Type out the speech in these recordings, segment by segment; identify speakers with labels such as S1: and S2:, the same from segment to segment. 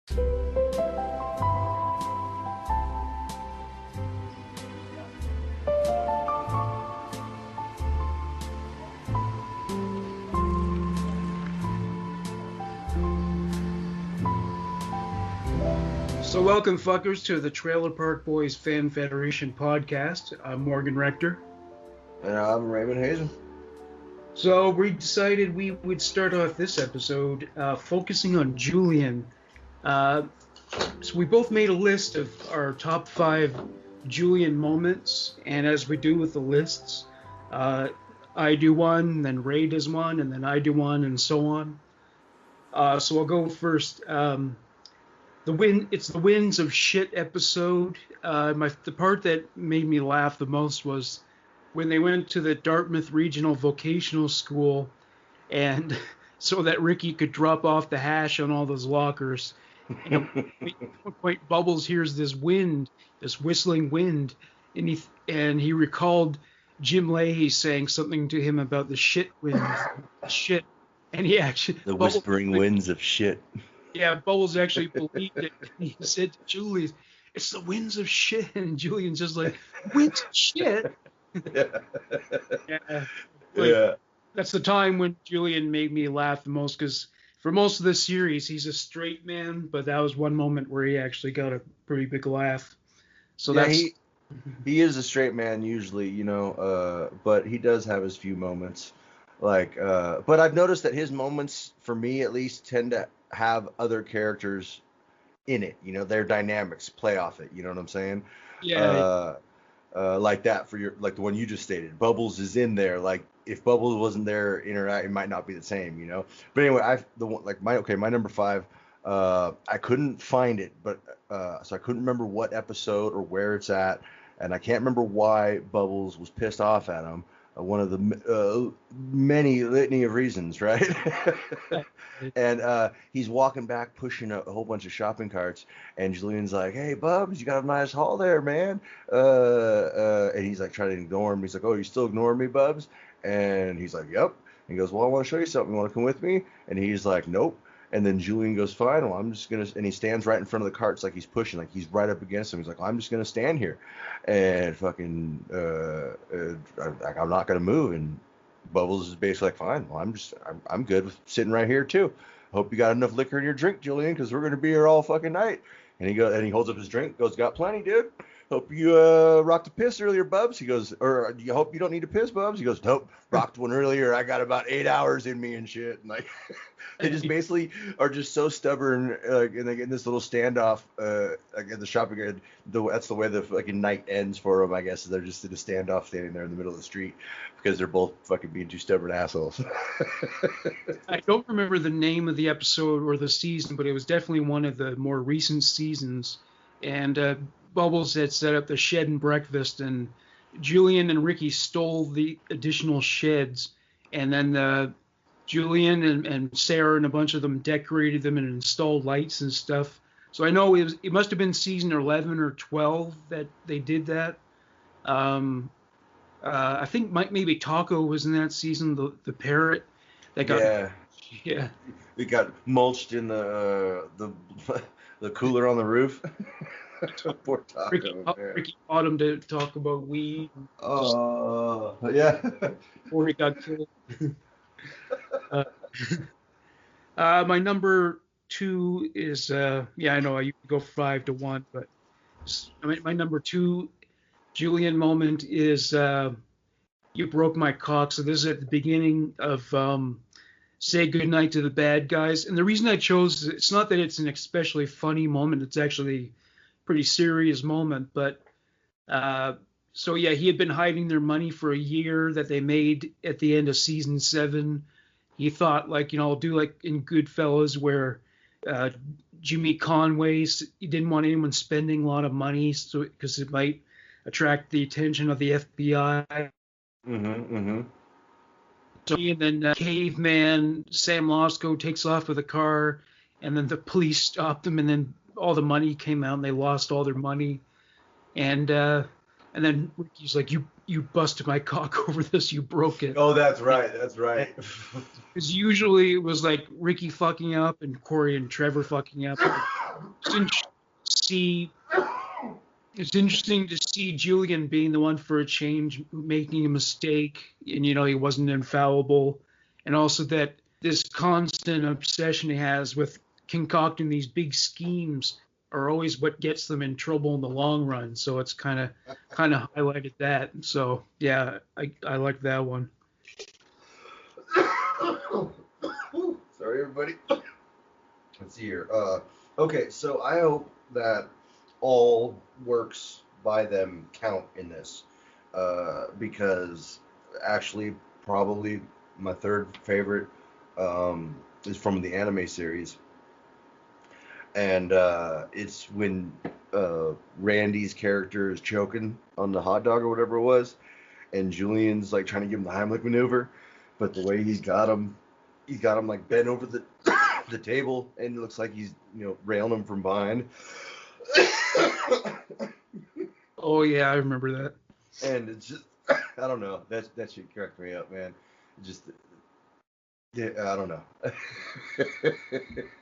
S1: So welcome, fuckers, to the Trailer Park Boys Fan Federation podcast. I'm Morgan Rector.
S2: And I'm Raymond Hazen.
S1: So we decided we would start off this episode focusing on Julian. So we both made a list of our top 5 Julian moments, and as we do with the lists, I do one, then Ray does one, and then I do one, and so on. So I'll go first. It's the Winds of Shit episode. The part that made me laugh the most was when they went to the Dartmouth Regional Vocational School, and so that Ricky could drop off the hash on all those lockers. And at one point, Bubbles hears this wind, this whistling wind, and he recalled Jim Leahy saying something to him about the shit wind, shit, and he actually
S2: the whispering winds of shit.
S1: Yeah, Bubbles actually believed it. He said to Julian, "It's the winds of shit," and Julian's just like, "Winds of shit." Yeah. That's the time when Julian made me laugh the most, because for most of the series he's a straight man, but that was one moment where he actually got a pretty big laugh. So yeah,
S2: he is a straight man usually, but he does have his few moments. But I've noticed that his moments, for me at least, tend to have other characters in it. Their dynamics play off it. You know what I'm saying?
S1: Yeah.
S2: Like that for the one you just stated. Bubbles is in there. Like if Bubbles wasn't there, it might not be the same. But anyway, my number 5. I couldn't find it, but so I couldn't remember what episode or where it's at, and I can't remember why Bubbles was pissed off at him. One of the many litany of reasons, right? And he's walking back pushing a whole bunch of shopping carts, and Julian's like, "Hey, Bubs, you got a nice haul there, man." And he's like trying to ignore him. He's like, "Oh, you still ignoring me, Bubs?" And he's like, "Yep." And he goes, "Well, I want to show you something. You want to come with me?" And he's like, "Nope." And then Julian goes, "Fine, well, I'm just going to," and he stands right in front of the carts like he's pushing, like he's right up against him. He's like, "I'm just going to stand here and fucking, I'm not going to move." And Bubbles is basically like, "Fine, well, I'm good with sitting right here too. Hope you got enough liquor in your drink, Julian, because we're going to be here all fucking night." And he holds up his drink, goes, "Got plenty, dude. Hope you rocked a piss earlier, Bubs." He goes, "Or you hope you don't need to piss, Bubs?" He goes, "Nope, rocked one earlier. I got about 8 hours in me and shit." And like, they just basically are just so stubborn, and they get in this little standoff, at the shopping area. That's the way the fucking night ends for them, I guess. They're just in a standoff, standing there in the middle of the street because they're both fucking being two stubborn assholes.
S1: I don't remember the name of the episode or the season, but it was definitely one of the more recent seasons, and Bubbles had set up the shed and breakfast, and Julian and Ricky stole the additional sheds, and then Julian and Sarah and a bunch of them decorated them and installed lights and stuff. So I know it must have been season 11 or 12 that they did that. I think maybe Taco was in that season, the parrot that got
S2: yeah. It got mulched in the cooler on the roof. Poor Taco.
S1: Ricky taught him to talk about weed.
S2: Yeah.
S1: Before he got killed. My number 2 is I know I go 5 to 1, but my number 2 Julian moment is "You broke my cock." So this is at the beginning of Say Goodnight to the Bad Guys, and the reason I chose it's not that it's an especially funny moment. It's actually pretty serious moment, but so yeah, he had been hiding their money for a year that they made at the end of season 7. He thought, I'll do like in Goodfellas where Jimmy Conway, he didn't want anyone spending a lot of money, so because it might attract the attention of the FBI. So, and then Caveman Sam Losco takes off with a car, and then the police stopped him, and then all the money came out, and they lost all their money. And then Ricky's like, you busted my cock over this, you broke it.
S2: Oh, that's right.
S1: Because usually it was like Ricky fucking up and Corey and Trevor fucking up. it's interesting to see. It's interesting to see Julian being the one for a change, making a mistake, and he wasn't infallible, and also that this constant obsession he has with concocting these big schemes are always what gets them in trouble in the long run. So it's kind of highlighted that. So yeah, I like that one.
S2: Sorry, everybody. Let's see here. Okay, so I hope that all works by them count in this, because actually probably my third favorite is from the anime series, and it's when Randy's character is choking on the hot dog or whatever it was, and Julian's like trying to give him the Heimlich maneuver, but the way he's got him like bent over the the table, and it looks like he's railing him from behind.
S1: Oh yeah, I remember that.
S2: And it's just, I don't know, that should crack me up, man. Just, yeah, I don't know.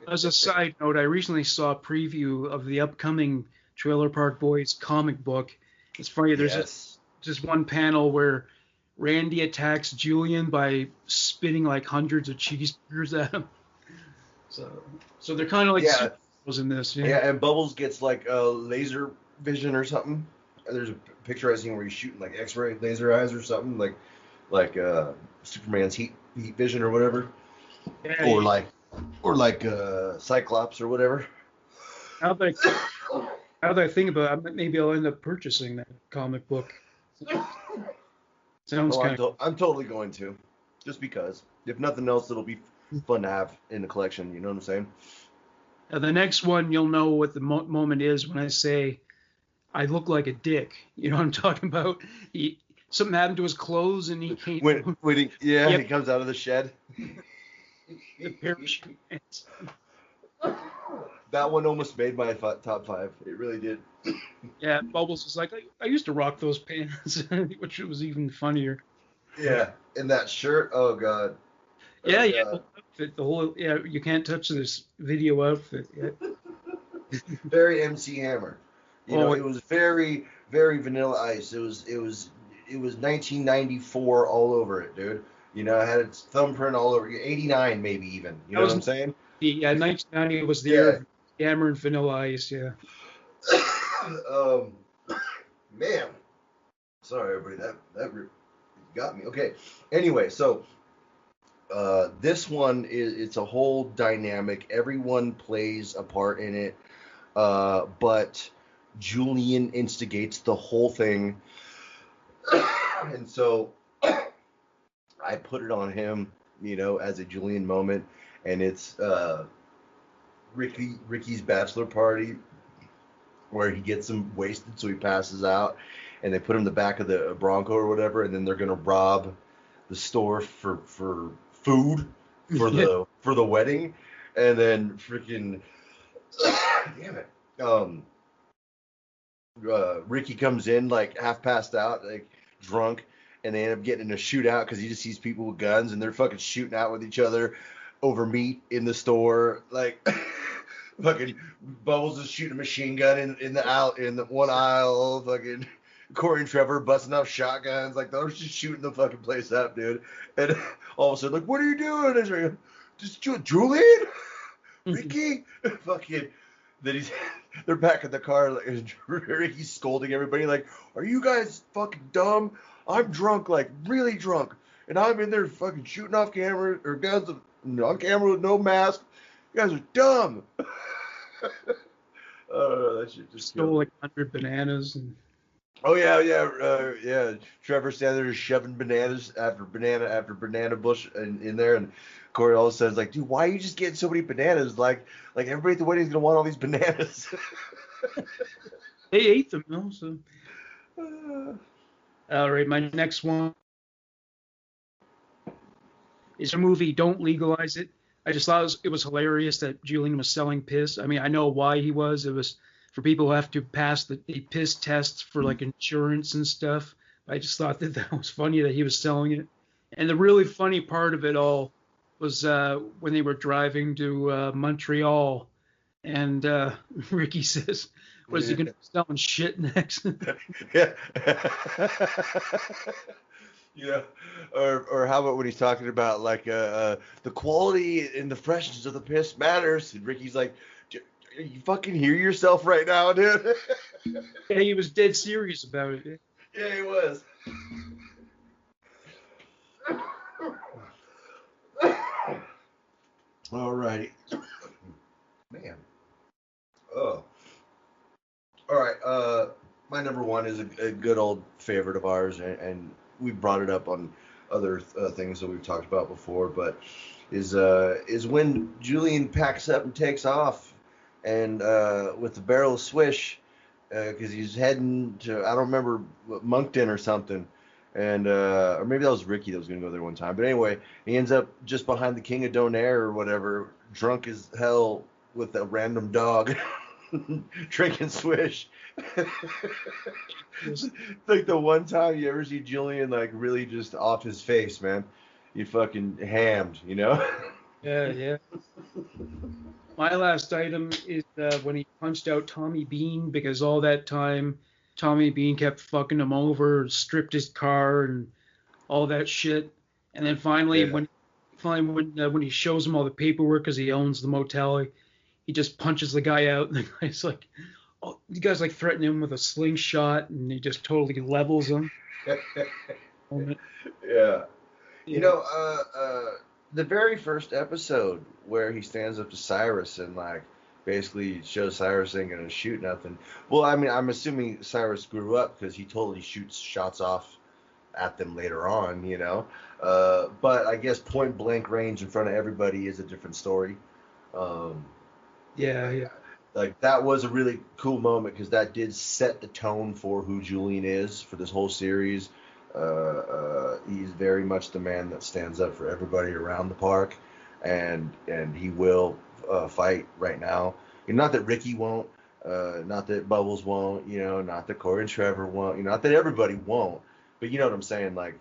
S1: As a side note, I recently saw a preview of the upcoming Trailer Park Boys comic book. It's funny, there's
S2: Yes.
S1: just one panel where Randy attacks Julian by spitting like hundreds of cheeseburgers at him. So they're kind of like
S2: Yeah.
S1: superheroes in this. Yeah.
S2: Yeah, and Bubbles gets like a laser vision or something. And there's a picture I seen where he's shooting like X-ray laser eyes or something, like Superman's heat vision or whatever,
S1: Yeah,
S2: or like Cyclops or whatever.
S1: Now that I think about it, maybe I'll end up purchasing that comic book. Sounds
S2: Oh,
S1: kind of.
S2: I'm totally going to, just because. If nothing else, it'll be fun to have in the collection. You know what I'm saying?
S1: The next one, you'll know what the moment is when I say I look like a dick. You know what I'm talking about? Something happened to his clothes and he came.
S2: When he,
S1: Yep.
S2: he comes out of the shed.
S1: The parachute.
S2: That one almost made my top 5. It really did.
S1: Yeah, Bubbles was like, I used to rock those pants, which was even funnier.
S2: Yeah, and that shirt. Oh god.
S1: Yeah,
S2: Oh,
S1: yeah,
S2: God.
S1: the whole you can't touch this video outfit. Yeah.
S2: Very MC Hammer. It was very, very Vanilla Ice. It was 1994 all over it, dude. It had its thumbprint all over. 89 maybe even. You know what I'm saying?
S1: Yeah, 1990 was the year of Hammer and Vanilla Ice. Yeah.
S2: Man, sorry everybody, that got me. Okay, anyway, so this one it's a whole dynamic. Everyone plays a part in it, but Julian instigates the whole thing, and so I put it on him, as a Julian moment, and it's Ricky's bachelor party, where he gets him wasted so he passes out, and they put him in the back of the Bronco or whatever, and then they're gonna rob the store for food for the wedding, and then freaking damn it, Ricky comes in like half passed out, like drunk, and they end up getting in a shootout because he just sees people with guns and they're fucking shooting out with each other over meat in the store, like. Fucking Bubbles is shooting a machine gun in the one aisle. Fucking Corey and Trevor busting out shotguns. Like, they're just shooting the fucking place up, dude. And all of a sudden, like, what are you doing? And like, just Julian? Ricky? Fucking. Then they're back in the car. Like, Ricky's scolding everybody. Like, are you guys fucking dumb? I'm drunk, like, really drunk. And I'm in there fucking shooting off camera or guns on camera with no mask. You guys are dumb. That shit just
S1: Stole like 100 bananas.
S2: Oh yeah. Trevor standing there shoving bananas after banana bush in there, and Corey all says like, dude, why are you just getting so many bananas? Like everybody at the wedding is gonna want all these bananas.
S1: They ate them, though. So. All right, my next one is a movie. Don't legalize it. I just thought it was hilarious that Julian was selling piss. I mean, I know why he was. It was for people who have to pass the piss tests for like insurance and stuff. I just thought that was funny that he was selling it. And the really funny part of it all was when they were driving to Montreal, And Ricky says, "What is he going to be selling shit next?"
S2: Yeah. Yeah. Or how about when he's talking about like the quality and the freshness of the piss matters, and Ricky's like, "You fucking hear yourself right now, dude."
S1: Yeah, he was dead serious about it.
S2: Yeah, he was. Alrighty. Man. Oh. All right. My number one is a good old favorite of ours, and we brought it up on other things that we've talked about before, but is when Julian packs up and takes off, and with the barrel of swish, because he's heading to, I don't remember, Moncton or something. And or maybe that was Ricky that was gonna go there one time. But anyway, he ends up just behind the King of Donair or whatever, drunk as hell with a random dog, drinking swish. It's like the one time you ever see Julian like really just off his face, man. You fucking hammed, you know?
S1: Yeah, yeah. My last item is when he punched out Tommy Bean because all that time Tommy Bean kept fucking him over, stripped his car, and all that shit. And then finally,
S2: Yeah.
S1: when he shows him all the paperwork because he owns the motel, he just punches the guy out, and the guy's like, oh, the guy's like threatening him with a slingshot, and he just totally levels him.
S2: Yeah. You
S1: Yeah,
S2: know, the very first episode where he stands up to Cyrus and like basically shows Cyrus ain't gonna shoot nothing. Well, I mean, I'm assuming Cyrus grew up because he totally shoots shots off at them later on, you know. But I guess point blank range in front of everybody is a different story. Um,
S1: yeah,
S2: like,
S1: yeah,
S2: like that was a really cool moment because that did set the tone for who Julian is for this whole series. He's very much the man that stands up for everybody around the park, and he will fight right now. Not that Ricky won't, not that Bubbles won't, you know, not that Corey and Trevor won't, you know, not that everybody won't, but you know what I'm saying. Like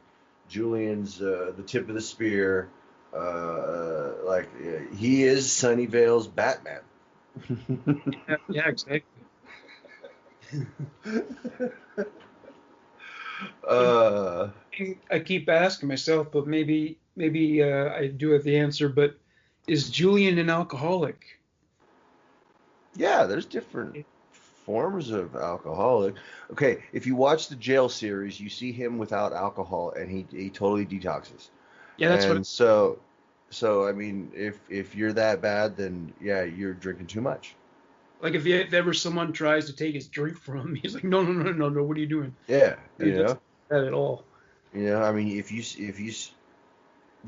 S2: Julian's the tip of the spear. He is Sunnyvale's Batman.
S1: yeah, yeah, exactly.
S2: uh,
S1: I keep asking myself, but maybe I do have the answer. But is Julian an alcoholic?
S2: yeah, there's different forms of alcoholic. Okay, if you watch the jail series, you see him without alcohol, and he totally detoxes.
S1: Yeah, that's what.
S2: And so I mean, if you're that bad, then yeah, you're drinking too much.
S1: Like if ever someone tries to take his drink from him, he's like, no, no, no, no, no. What are you doing?
S2: Yeah,
S1: He
S2: you
S1: doesn't
S2: know,
S1: do that at all.
S2: I mean, if you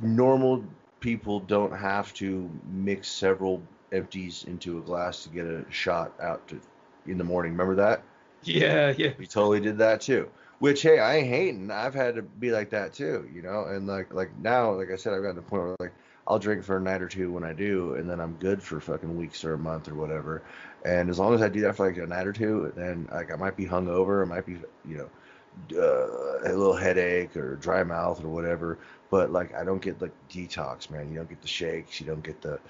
S2: normal people don't have to mix several empties into a glass to get a shot out to in the morning. Remember that?
S1: Yeah, yeah,
S2: We totally did that too. Which hey, I ain't hating. I've had to be like that too, you know. And like now, like I said, I've gotten to the point where like I'll drink for a night or two when I do, and then I'm good for fucking weeks or a month or whatever. And as long as I do that for like a night or two, then like I might be hungover, I might be a little headache or dry mouth or whatever. But like I don't get like detox, man. You don't get the shakes. You don't get the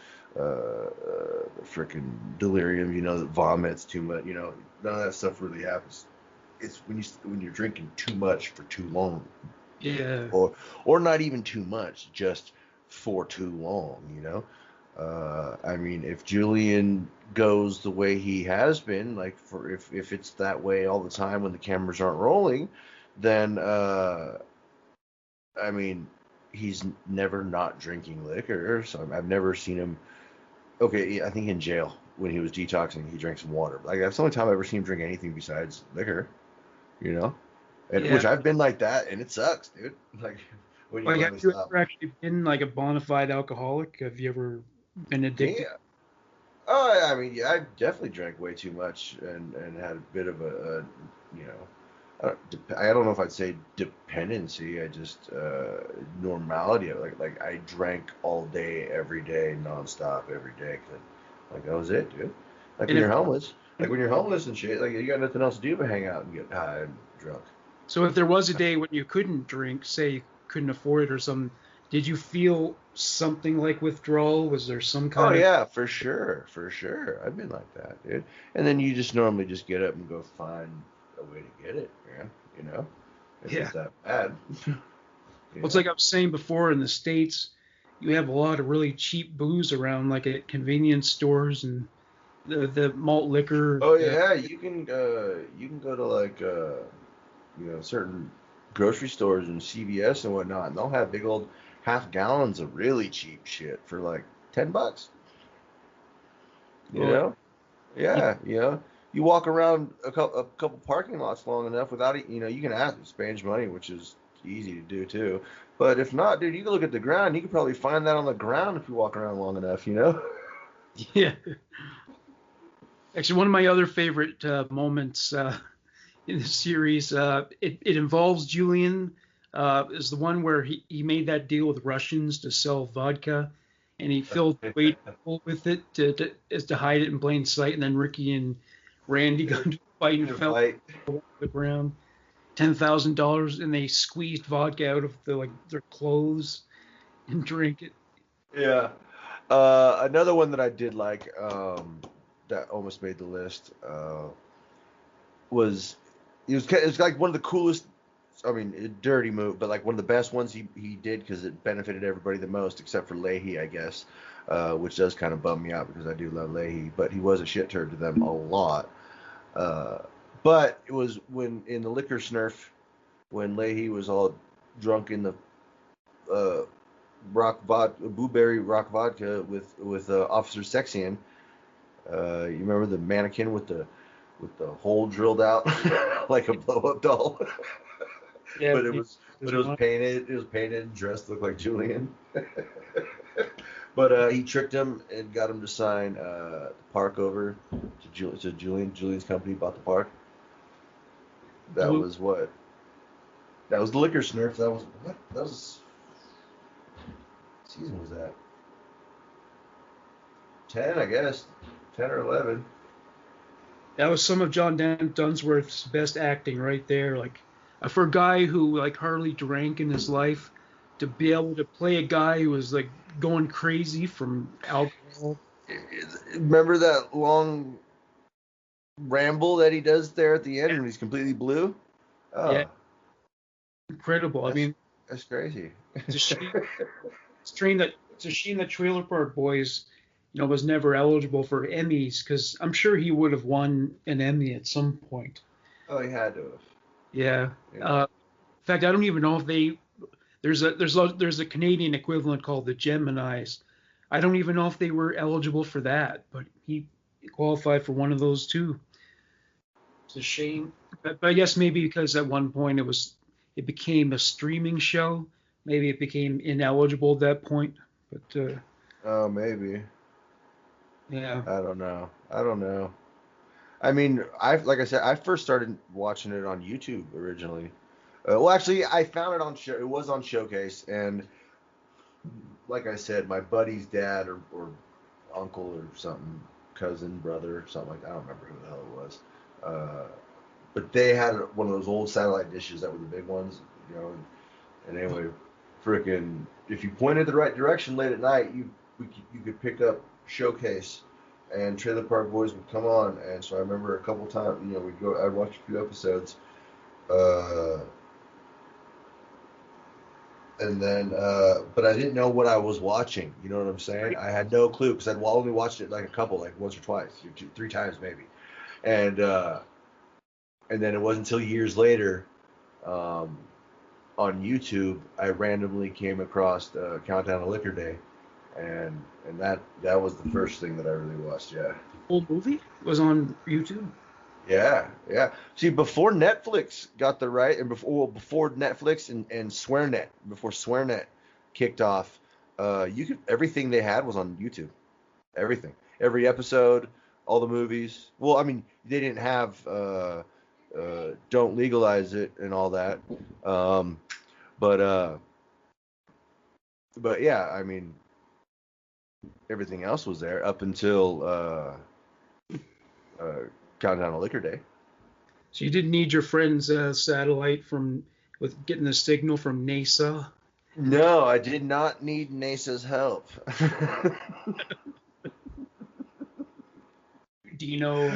S2: freaking delirium. You know, the vomits too much. You know, none of that stuff really happens. It's when you're drinking too much for too long,
S1: yeah,
S2: or not even too much, just for too long. You know, I mean, if Julian goes the way he has been, like for if it's that way all the time when the cameras aren't rolling, then I mean, he's never not drinking liquor. So I've never seen him. Okay, I think in jail when he was detoxing, he drank some water. Like that's the only time I've ever seen him drink anything besides liquor. You know, and
S1: yeah.
S2: which I've been like that, and it sucks, dude. Like when you
S1: Like, have
S2: finally
S1: you
S2: stop.
S1: ever actually been like a bona fide alcoholic? Have you ever been addicted?
S2: Yeah. Oh, I mean, yeah, I definitely drank way too much and had a bit of you know, I don't know if I'd say dependency. I just normality. Like I drank all day, every day, nonstop, every day. Like that was it, dude. Like
S1: And
S2: when
S1: if
S2: you're homeless, and shit, like you got nothing else to do but hang out and get high and drunk.
S1: so, if there was a day when you couldn't drink, say you couldn't afford it or something, Did you feel something like withdrawal? Was there some
S2: Oh
S1: kind of
S2: yeah, for sure, for sure. I've been like that, dude. And then you just normally just get up and go find a way to get it, man. You know, if
S1: yeah?
S2: it's that bad.
S1: Well, it's
S2: Yeah.
S1: like I was saying before, in the States, you have a lot of really cheap booze around, like at convenience stores and the malt liquor.
S2: Oh yeah, you can go to like certain grocery stores and CVS and whatnot, and they'll have big old half gallons of really cheap shit for like $10. You
S1: Well,
S2: know?
S1: yeah,
S2: Yeah, you walk around a couple parking lots long enough without it, you can ask for Spanish money, which is easy to do too. But if not, dude, you can look at the ground. You can probably find that on the ground if you walk around long enough.
S1: yeah. Actually, one of my other favorite moments in the series, it involves Julian. Is the one where he made that deal with Russians to sell vodka, and he filled weight with it to hide it in plain sight, and then Ricky and Randy got into a fight and
S2: In a
S1: fell
S2: fight.
S1: to the ground. $10,000, and they squeezed vodka out of their clothes and drank it.
S2: Yeah. Another one that I did like, that almost made the list, was it was like one of the coolest. I mean, a dirty move, but like one of the best ones he did because it benefited everybody the most, except for Leahy, I guess, which does kind of bum me out because I do love Leahy, but he was a shit turd to them a lot. Uh, but it was when in the liquor snurf when Leahy was all drunk in the uh, blueberry rock vodka with Officer Sexian. You remember the mannequin with the hole drilled out like a blow up doll.
S1: Yeah,
S2: but it
S1: he
S2: was but
S1: was
S2: it was
S1: one.
S2: painted. It was painted and dressed to look like Julian. But he tricked him and got him to sign the park over to Julian. Julian's company bought the park. That
S1: Blue.
S2: was what? That was the liquor snurf. That was what? That was what season was that? 10, I guess. 10 or 11.
S1: That was some of John Dunsworth's best acting right there. Like for a guy who like hardly drank in his life, to be able to play a guy who was like going crazy from alcohol.
S2: Remember that long ramble that he does there at the end
S1: Yeah,
S2: when he's completely blue?
S1: yeah,
S2: Oh,
S1: incredible. I
S2: that's
S1: mean,
S2: that's crazy.
S1: it's a shame. It's a shame that Trailer Park Boys, was never eligible for Emmys because I'm sure he would have won an Emmy at some point.
S2: Oh, he had to have.
S1: Yeah.
S2: Yeah.
S1: In fact, I don't even know if there's a Canadian equivalent called the Geminis. I don't even know if they were eligible for that, but he qualified for one of those too. It's a shame, but I guess maybe because at one point it became a streaming show. Maybe it became ineligible at that point. But
S2: Oh, maybe.
S1: yeah,
S2: I don't know. I don't know. I mean, like I said, I first started watching it on YouTube originally. Well, actually, I found it on show. It was on Showcase, and like I said, my buddy's dad or uncle or something, cousin, brother, something like that. I don't remember who the hell it was. Uh, but they had one of those old satellite dishes that were the big ones. And anyway, freaking, if you pointed the right direction late at night, you could pick up Showcase, and Trailer Park Boys would come on. And so I remember a couple times, I'd watch a few episodes, uh, and then, but I didn't know what I was watching. You know what I'm saying? I had no clue because I'd only watched it like once or twice, three times maybe, and uh, and then it wasn't until years later. Um, on YouTube, I randomly came across Countdown to Liquor Day, and that was the first thing that I really watched. Yeah,
S1: whole movie was on YouTube.
S2: yeah, yeah. See, before Netflix got the right, and before Netflix and SwearNet, before SwearNet kicked off, you could everything they had was on YouTube. Everything, every episode, all the movies. Well, I mean, they didn't have don't legalize it and all that. Um, but uh, but yeah, I mean, everything else was there up until uh, Countdown to Liquor Day.
S1: So you didn't need your friend's satellite from with getting the signal from NASA.
S2: No, I did not need NASA's help.
S1: Do you know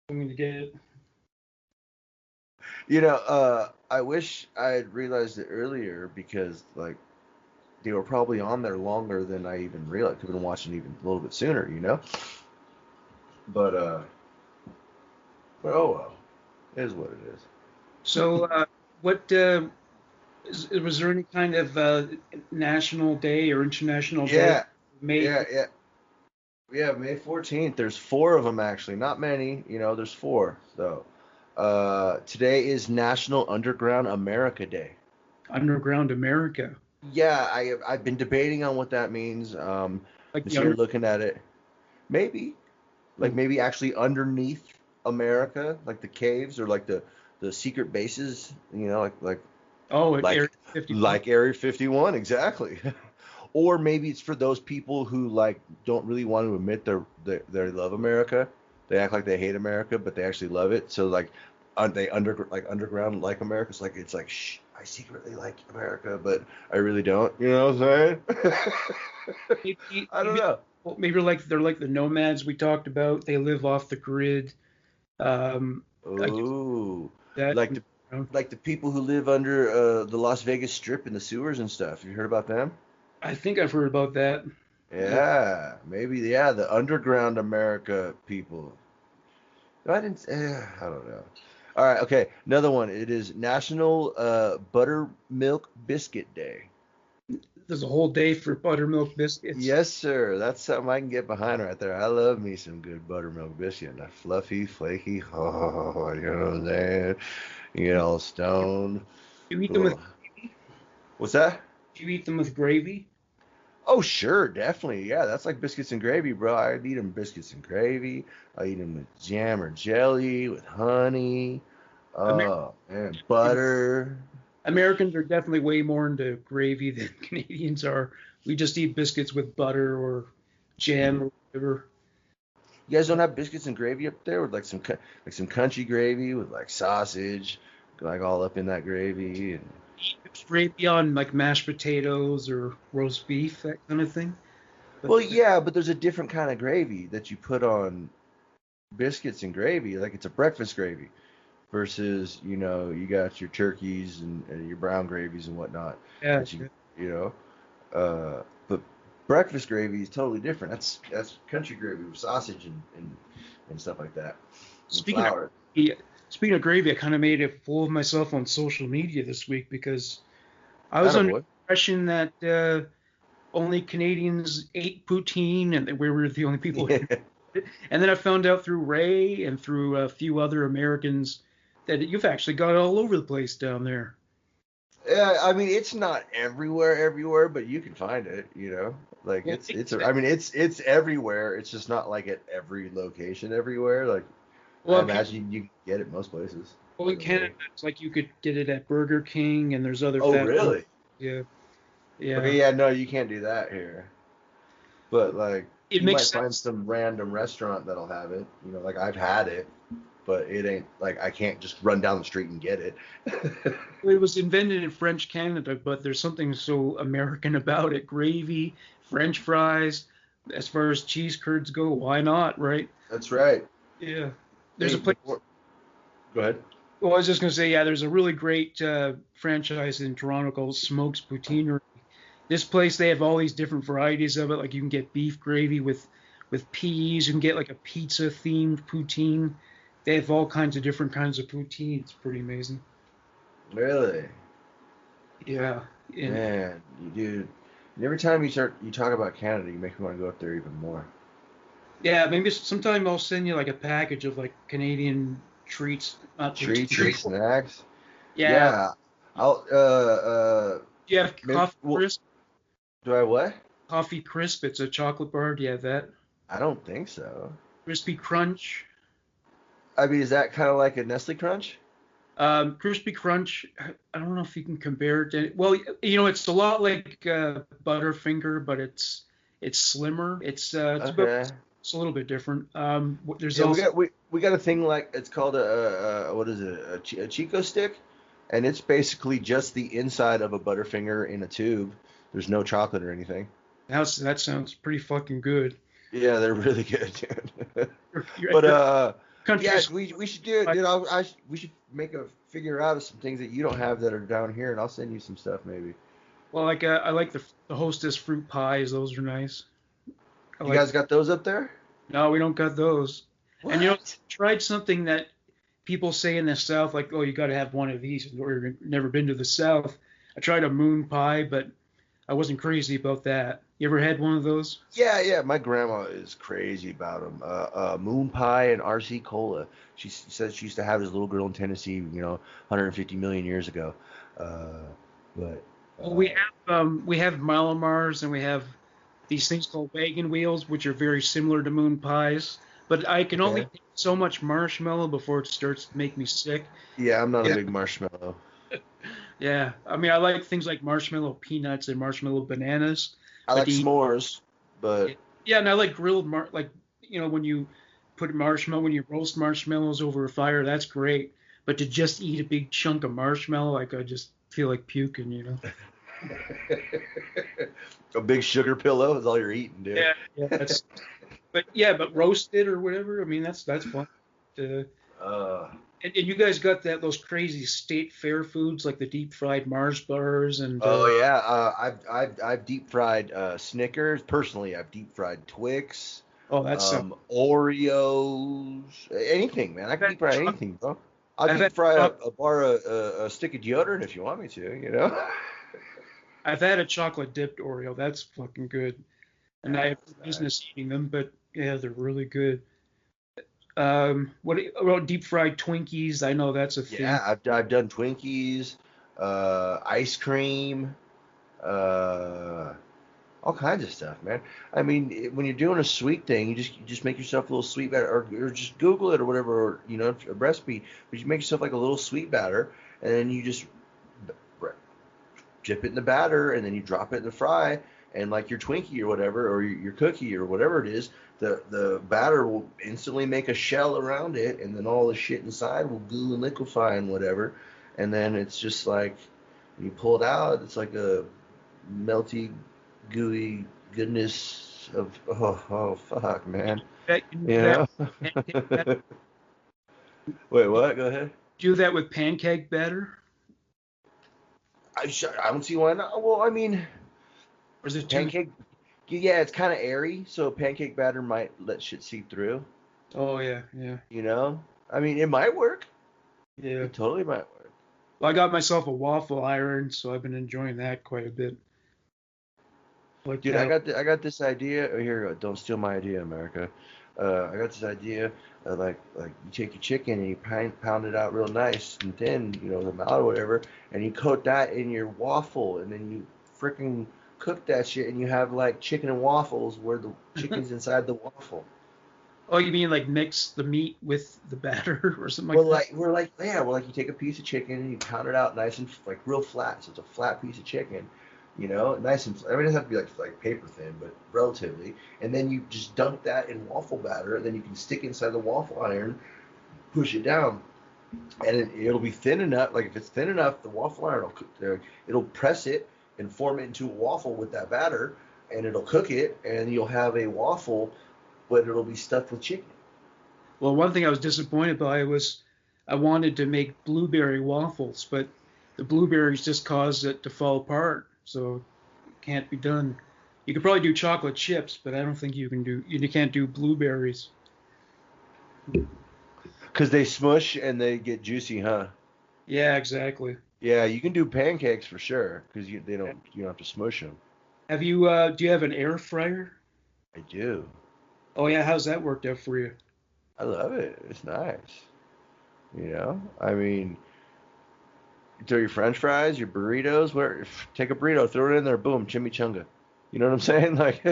S1: I'm going to get it?
S2: I wish I had realized it earlier because like they were probably on there longer than I even realized. Could have been watching even a little bit sooner. But oh well, it is what it is.
S1: So, what was there any kind of national day or international day
S2: Yeah,
S1: made?
S2: yeah. May 14th. There's four of them actually. Not many. There's four. So, today is National Underground America Day.
S1: Underground America,
S2: Yeah, I've been debating on what that means.
S1: like
S2: I
S1: the under.
S2: started looking at it. Maybe, like maybe actually underneath America, like the caves or like the secret bases.
S1: Oh, at Area
S2: Like
S1: 51.
S2: like Area 51, exactly. Or maybe it's for those people who like don't really want to admit they love America. They act like they hate America, but they actually love it. So like they underground like America. It's like shh, I secretly like America, but I really don't. You know what I'm saying?
S1: Maybe,
S2: I don't
S1: maybe,
S2: know.
S1: well, maybe like they're like the nomads we talked about. They live off the grid. I guess
S2: Ooh,
S1: that.
S2: like the like the people who live under the Las Vegas Strip in the sewers and stuff. You heard about them?
S1: I think I've heard about that. Yeah.
S2: Yeah, maybe. Yeah, the underground America people. No, I didn't. I don't know. All right, okay. Another one. It is National Buttermilk Biscuit Day.
S1: There's a whole day for buttermilk biscuits.
S2: Yes, sir. That's something I can get behind right there. I love me some good buttermilk biscuit. That fluffy, flaky. Oh, you know what I'm saying? You get all stoned.
S1: You eat them with
S2: Ugh. What's that?
S1: you eat them with gravy.
S2: Oh, sure, definitely. Yeah, that's like biscuits and gravy, bro. I eat them biscuits and gravy. I eat them with jam or jelly, with honey.
S1: Amer-
S2: Oh, and butter.
S1: Americans are definitely way more into gravy than Canadians are. We just eat biscuits with butter or jam or whatever.
S2: You guys don't have biscuits and gravy up there with like some country gravy with like sausage, like all up in that gravy and
S1: There's gravy on like mashed potatoes or roast beef, that kind of thing. But
S2: well, yeah, but there's a different kind of gravy that you put on biscuits and gravy, like it's a breakfast gravy versus, you got your turkeys and your brown gravies and whatnot
S1: yeah,
S2: that
S1: yeah.
S2: you know, but breakfast gravy is totally different. That's country gravy with sausage and stuff like that and
S1: Speaking of
S2: flour.
S1: yeah, speaking of gravy, I kind of made a fool of myself on social media this week because I was under the
S2: Attaboy.
S1: impression that only Canadians ate poutine and that we were the only people.
S2: Yeah.
S1: And then I found out through Ray and through a few other Americans that you've actually got it all over the place down there.
S2: Yeah, I mean it's not everywhere, but you can find it. Like
S1: Well,
S2: I mean it's everywhere. It's just not like at every location everywhere. Like I
S1: well,
S2: imagine you can get it most places.
S1: in Canada,
S2: So.
S1: it's like you could get it at Burger King and there's other
S2: Oh,
S1: fast food.
S2: really?
S1: Yeah, yeah.
S2: Okay, yeah, no, you can't do that here. But like
S1: It
S2: you
S1: makes
S2: might find
S1: sense.
S2: some random restaurant that'll have it. Like I've had it, but it ain't like I can't just run down the street and get it.
S1: It was invented in French Canada, but there's something so American about it. Gravy, French fries, as far as cheese curds go, why not, right?
S2: That's right.
S1: Yeah. There's
S2: Hey,
S1: a place.
S2: before go ahead.
S1: Well, I was just gonna say, yeah, there's a really great franchise in Toronto called Smokes Poutineery. This place, they have all these different varieties of it. Like you can get beef gravy with peas. You can get like a pizza themed poutine. They have all kinds of different kinds of poutine. It's pretty amazing.
S2: Really?
S1: Yeah, and
S2: Man, you dude. Every time you talk about Canada, you make me want to go up there even more.
S1: yeah, maybe sometime I'll send you like a package of like Canadian treats, not
S2: Treats and
S1: poutine.
S2: snacks.
S1: Yeah.
S2: Yeah. I'll
S1: Do you have
S2: maybe,
S1: coffee
S2: well,
S1: crisp?
S2: do I what?
S1: Coffee crisp. It's a chocolate bar. Do you have that?
S2: I don't think so.
S1: Crispy Crunch.
S2: I mean, is that kind of like a Nestle Crunch?
S1: Crispy Crunch. I don't know if you can compare it to. Well, it's a lot like Butterfinger, but it's slimmer.
S2: Okay.
S1: It's a little bit different. There's
S2: Yeah, we
S1: also
S2: got we got a thing like it's called a what is it? A Chico stick? And it's basically just the inside of a Butterfinger in a tube. There's no chocolate or anything.
S1: That sounds pretty fucking good.
S2: Yeah, they're really good, dude.
S1: Your
S2: But
S1: country
S2: yeah,
S1: is
S2: we should do it, dude. We should make a figure out of some things that you don't have that are down here, and I'll send you some stuff maybe.
S1: well, like I like the Hostess fruit pies. Those are nice. I
S2: You
S1: like.
S2: guys got those up there?
S1: No, we don't got those. And
S2: What?
S1: tried something that people say in the South, like, oh, you got to have one of these, or you've never been to the South. I tried a moon pie, but I wasn't crazy about that. You ever had one of those?
S2: Yeah, yeah. My grandma is crazy about them. Moon pie and RC cola. She says she used to have this little girl in Tennessee, 150 million years ago. Uh, but
S1: Well,
S2: uh,
S1: we have Malamars and we have these things called wagon wheels, which are very similar to moon pies. But I can only
S2: okay.
S1: take so much marshmallow before it starts to make me sick.
S2: Yeah, I'm not a
S1: Yeah.
S2: big marshmallow.
S1: Yeah, I mean, I like things like marshmallow peanuts and marshmallow bananas,
S2: I
S1: but
S2: like
S1: to eat,
S2: s'mores, but
S1: yeah, and I like like when you put marshmallow when you roast marshmallows over a fire, that's great. But to just eat a big chunk of marshmallow, like I just feel like puking.
S2: a big sugar pillow is all you're eating, dude.
S1: Yeah, yeah, but roasted or whatever. I mean, that's fun. Uh,
S2: uh,
S1: and you guys got those crazy state fair foods like the deep fried Mars bars and
S2: oh yeah, I've deep fried Snickers. Personally, I've deep fried Twix,
S1: oh, that's
S2: Oreos, anything, man. I
S1: I've
S2: can
S1: had
S2: deep fry
S1: choc-
S2: anything, bro. I'll
S1: I've
S2: deep
S1: had
S2: fry
S1: choc-
S2: a bar of a stick of deodorant if you want me to.
S1: I've had a chocolate dipped Oreo. That's fucking good. And I have no
S2: Nice, nice.
S1: business eating them, but yeah, they're really good. What about deep fried Twinkies? I know that's a thing.
S2: Yeah, I've done Twinkies, ice cream, uh, all kinds of stuff, man. I mean, when you're doing a sweet thing, you just make yourself a little sweet batter, or just Google it or whatever, or a recipe. But you make yourself like a little sweet batter, and then you just dip it in the batter, and then you drop it in the fry, and like your Twinkie or whatever, or your cookie or whatever it is, the batter will instantly make a shell around it, and then all the shit inside will goo and liquefy and whatever, and then it's just like when you pull it out, it's like a melty, gooey goodness of oh fuck, man.
S1: Can you
S2: You
S1: do that
S2: know?
S1: with pancake batter?
S2: Wait, what? Go ahead.
S1: Do that with pancake batter,
S2: I don't see why not. Well, I mean,
S1: or is it too?
S2: pancake. Yeah, it's kind of airy, so pancake batter might let shit seep through.
S1: Oh yeah, yeah,
S2: I mean, it might work.
S1: yeah.
S2: It totally might work.
S1: Well, I got myself a waffle iron, so I've been enjoying that quite a bit. Like,
S2: Dude, I got this idea. Oh, here, don't steal my idea, America. I got this idea. Like you take your chicken and you pound it out real nice and thin, the mouth or whatever, and you coat that in your waffle, and then you freaking cook that shit, and you have like chicken and waffles where the chicken's inside the waffle.
S1: oh, you mean like mix the meat with the batter or something
S2: Well,
S1: like that?
S2: you take a piece of chicken and you pound it out nice and like real flat, so it's a flat piece of chicken, nice and. I mean, it doesn't have to be like paper thin, but relatively. And then you just dunk that in waffle batter, and then you can stick it inside the waffle iron, push it down, and it'll be thin enough. Like if it's thin enough, the waffle iron it'll press it and form it into a waffle with that batter, and it'll cook it, and you'll have a waffle, but it'll be stuffed with chicken.
S1: Well, one thing I was disappointed by was I wanted to make blueberry waffles, but the blueberries just caused it to fall apart, so it can't be done. You could probably do chocolate chips, but I don't think you can't do blueberries.
S2: Because they smush and they get juicy, huh?
S1: Yeah, exactly.
S2: Yeah, you can do pancakes for sure because you don't have to smush them.
S1: Do you have an air fryer?
S2: I do.
S1: Oh yeah, how's that worked out for you?
S2: I love it. It's nice. I mean, you throw your French fries, your burritos. Take a burrito, throw it in there, boom, chimichanga. You know what I'm saying? Like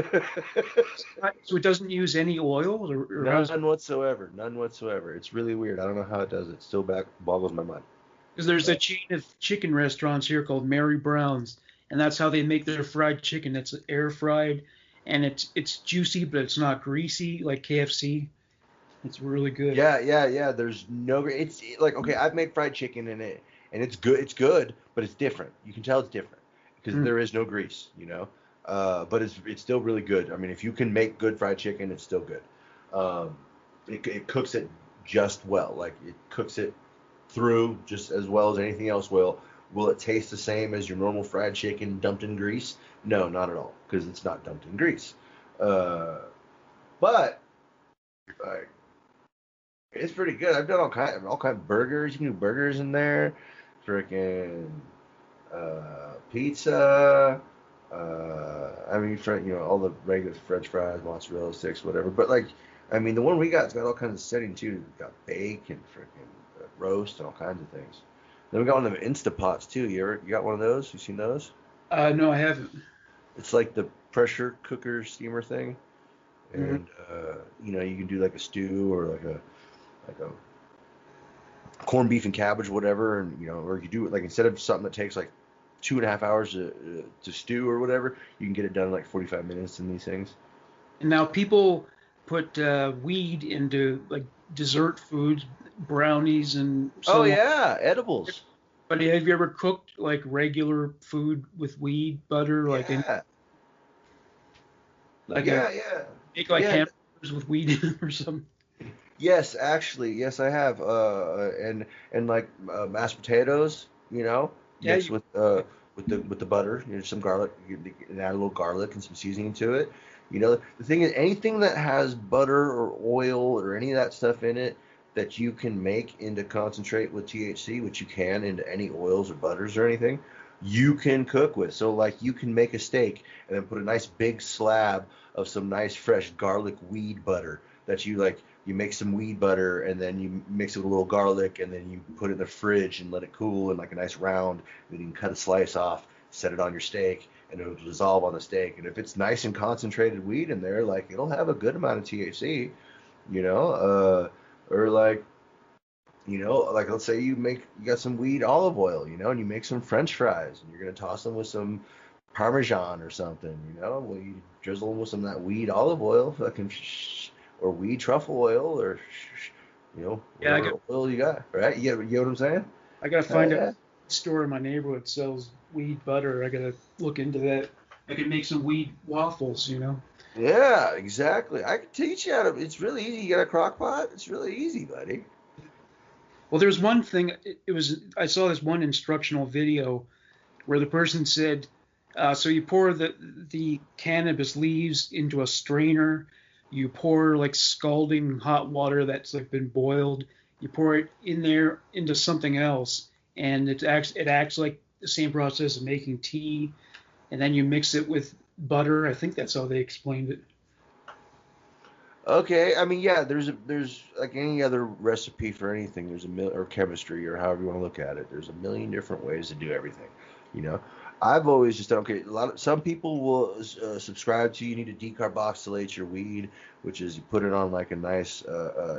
S1: So it doesn't use any oil, or how's?
S2: none whatsoever. None whatsoever. It's really weird. I don't know how it does it. Still back boggles my mind.
S1: Because there's a chain of chicken restaurants here called Mary Brown's, and that's how they make their fried chicken. It's air fried, and it's juicy, but it's not greasy like KFC. It's really good.
S2: Yeah, yeah, yeah. There's no. It's like okay. I've made fried chicken in it, and it's good. It's good, but it's different. You can tell it's different because
S1: Mm.
S2: there is no grease, you know. But it's still really good. I mean, if you can make good fried chicken, it's still good. Um, it cooks it just well. Like it cooks it through just as well as anything else will. Will it taste the same as your normal fried chicken dumped in grease? No, not at all, because it's not dumped in grease. Uh, but like, it's pretty good. I've done all kind of burgers. You can do burgers in there, freaking pizza. I mean, all the regular French fries, mozzarella sticks, whatever. But like, I mean, the one we got's got all kinds of setting too. We've got bake and freaking roast and all kinds of things. Then we got one of them Instapots too. You got one of those? You seen those?
S1: No, I haven't.
S2: It's like the pressure cooker steamer thing,
S1: Hmm.
S2: and you can do like a stew or like a corned beef and cabbage, whatever, and or you do it like instead of something that takes like 2.5 hours to stew or whatever, you can get it done in like 45 minutes in these things.
S1: And now people put weed into like dessert foods, brownies, and
S2: Oh
S1: so on.
S2: yeah, edibles.
S1: But have you ever cooked like regular food with weed butter,
S2: Yeah,
S1: like a
S2: yeah, yeah,
S1: make like
S2: yeah.
S1: hamburgers with weed in them or something?
S2: Yes, actually, yes, I have. And like mashed potatoes,
S1: Yeah,
S2: mixed with the butter, some garlic, you add a little garlic and some seasoning to it. The thing is, anything that has butter or oil or any of that stuff in it that you can make into concentrate with THC, which you can into any oils or butters or anything, you can cook with. So like you can make a steak and then put a nice big slab of some nice fresh garlic weed butter that you make some weed butter and then you mix it with a little garlic and then you put it in the fridge and let it cool in like a nice round. Then you can cut a slice off, set it on your steak, and it'll dissolve on the steak. And if it's nice and concentrated weed in there, like it'll have a good amount of THC, you know, or like let's say you got some weed olive oil, and you make some French fries and you're gonna toss them with some Parmesan or something, well you drizzle them with some of that weed olive oil, fucking or weed truffle oil or
S1: yeah.
S2: whatever oil you got, right? You know what I'm saying?
S1: I gotta
S2: Hell
S1: find a
S2: yeah.
S1: store in my neighborhood that sells weed butter. I gotta look into that. I could make some weed waffles.
S2: Yeah, exactly. I can teach you how to. It's really easy. You got a crock pot? It's really easy, buddy.
S1: Well, there's one thing. It was I saw this one instructional video where the person said, so you pour the cannabis leaves into a strainer. You pour like scalding hot water that's like been boiled. You pour it in there into something else, and it acts like the same process of making tea. And then you mix it with butter. I think that's how they explained it.
S2: Okay, I mean, yeah, there's like any other recipe for anything. There's or chemistry or however you want to look at it. There's a million different ways to do everything. You know, I've always just done okay. Some people will subscribe to you need to decarboxylate your weed, which is you put it on like a nice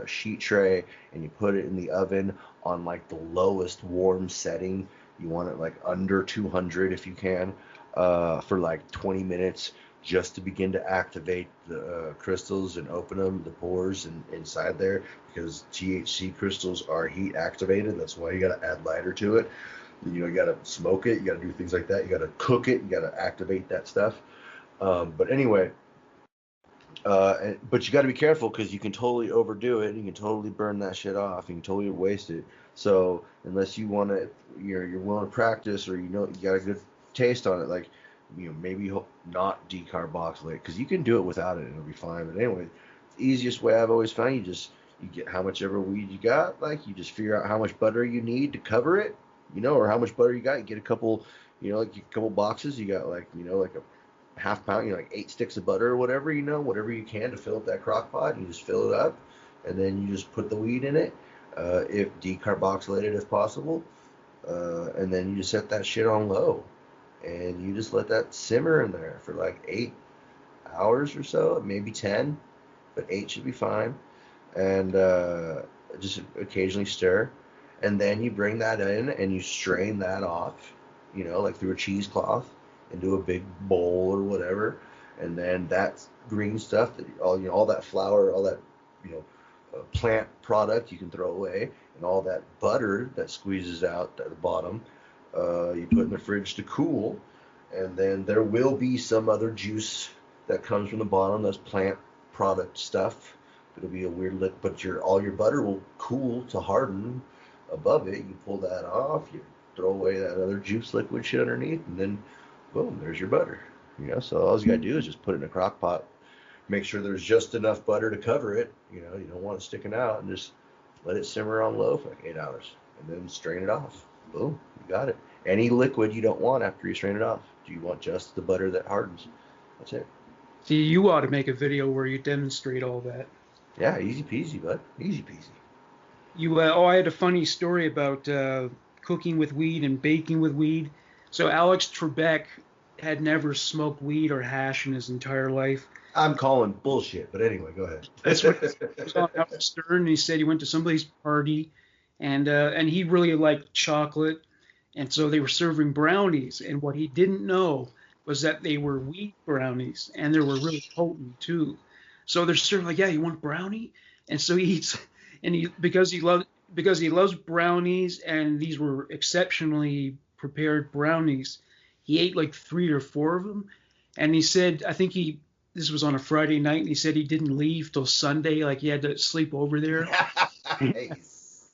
S2: sheet tray and you put it in the oven on like the lowest warm setting. You want it like under 200 if you can, for like 20 minutes just to begin to activate the crystals and open them, the pores and inside there, because THC crystals are heat activated. That's why you got to add lighter to it. You got to smoke it. You got to do things like that. You got to cook it. You got to activate that stuff. But anyway, but you got to be careful because you can totally overdo it. You can totally burn that shit off. You can totally waste it. So unless you want to, you're willing to practice or you got a good taste on it, like maybe not decarboxylate because you can do it without it and it'll be fine. But anyway, the easiest way I've always found you get how much ever weed you got, like you just figure out how much butter you need to cover it, or how much butter you got. You get a couple, like a couple boxes. You got like like a half pound, like 8 sticks of butter or whatever, whatever you can to fill up that crock pot. You just fill it up, and then you just put the weed in it, if decarboxylated if possible, and then you just set that shit on low, and you just let that simmer in there for like 8 hours or so, maybe 10, but 8 should be fine, and just occasionally stir, and then you bring that in and you strain that off, like through a cheesecloth into a big bowl or whatever, and then that green stuff that all that flour, all that you know plant product you can throw away, and all that butter that squeezes out at the bottom, you put in the fridge to cool, and then there will be some other juice that comes from the bottom that's plant product stuff. It'll be a weird lick, but all your butter will cool to harden above it. You pull that off, you throw away that other juice liquid shit underneath, and then boom, there's your butter. So all you gotta do is just put it in a crock pot, make sure there's just enough butter to cover it. You don't want it sticking out, and just let it simmer on low for like 8 hours, and then strain it off. Boom, you got it. Any liquid you don't want after you strain it off. Do you want just the butter that hardens? That's it.
S1: See, you ought to make a video where you demonstrate all that.
S2: Yeah, easy peasy, bud. Easy peasy.
S1: I had a funny story about cooking with weed and baking with weed. So Alex Trebek had never smoked weed or hash in his entire life.
S2: I'm calling bullshit, but anyway, go ahead.
S1: That's what he was on Howard Stern, and he said he went to somebody's party, and he really liked chocolate, and so they were serving brownies, and what he didn't know was that they were wheat brownies, and they were really potent too. So they're serving like, yeah, you want brownie? And so he eats, and because he loves brownies, and these were exceptionally prepared brownies, he ate like 3 or 4 of them, and he said, this was on a Friday night, and he said he didn't leave till Sunday, like he had to sleep over there.
S2: Nice.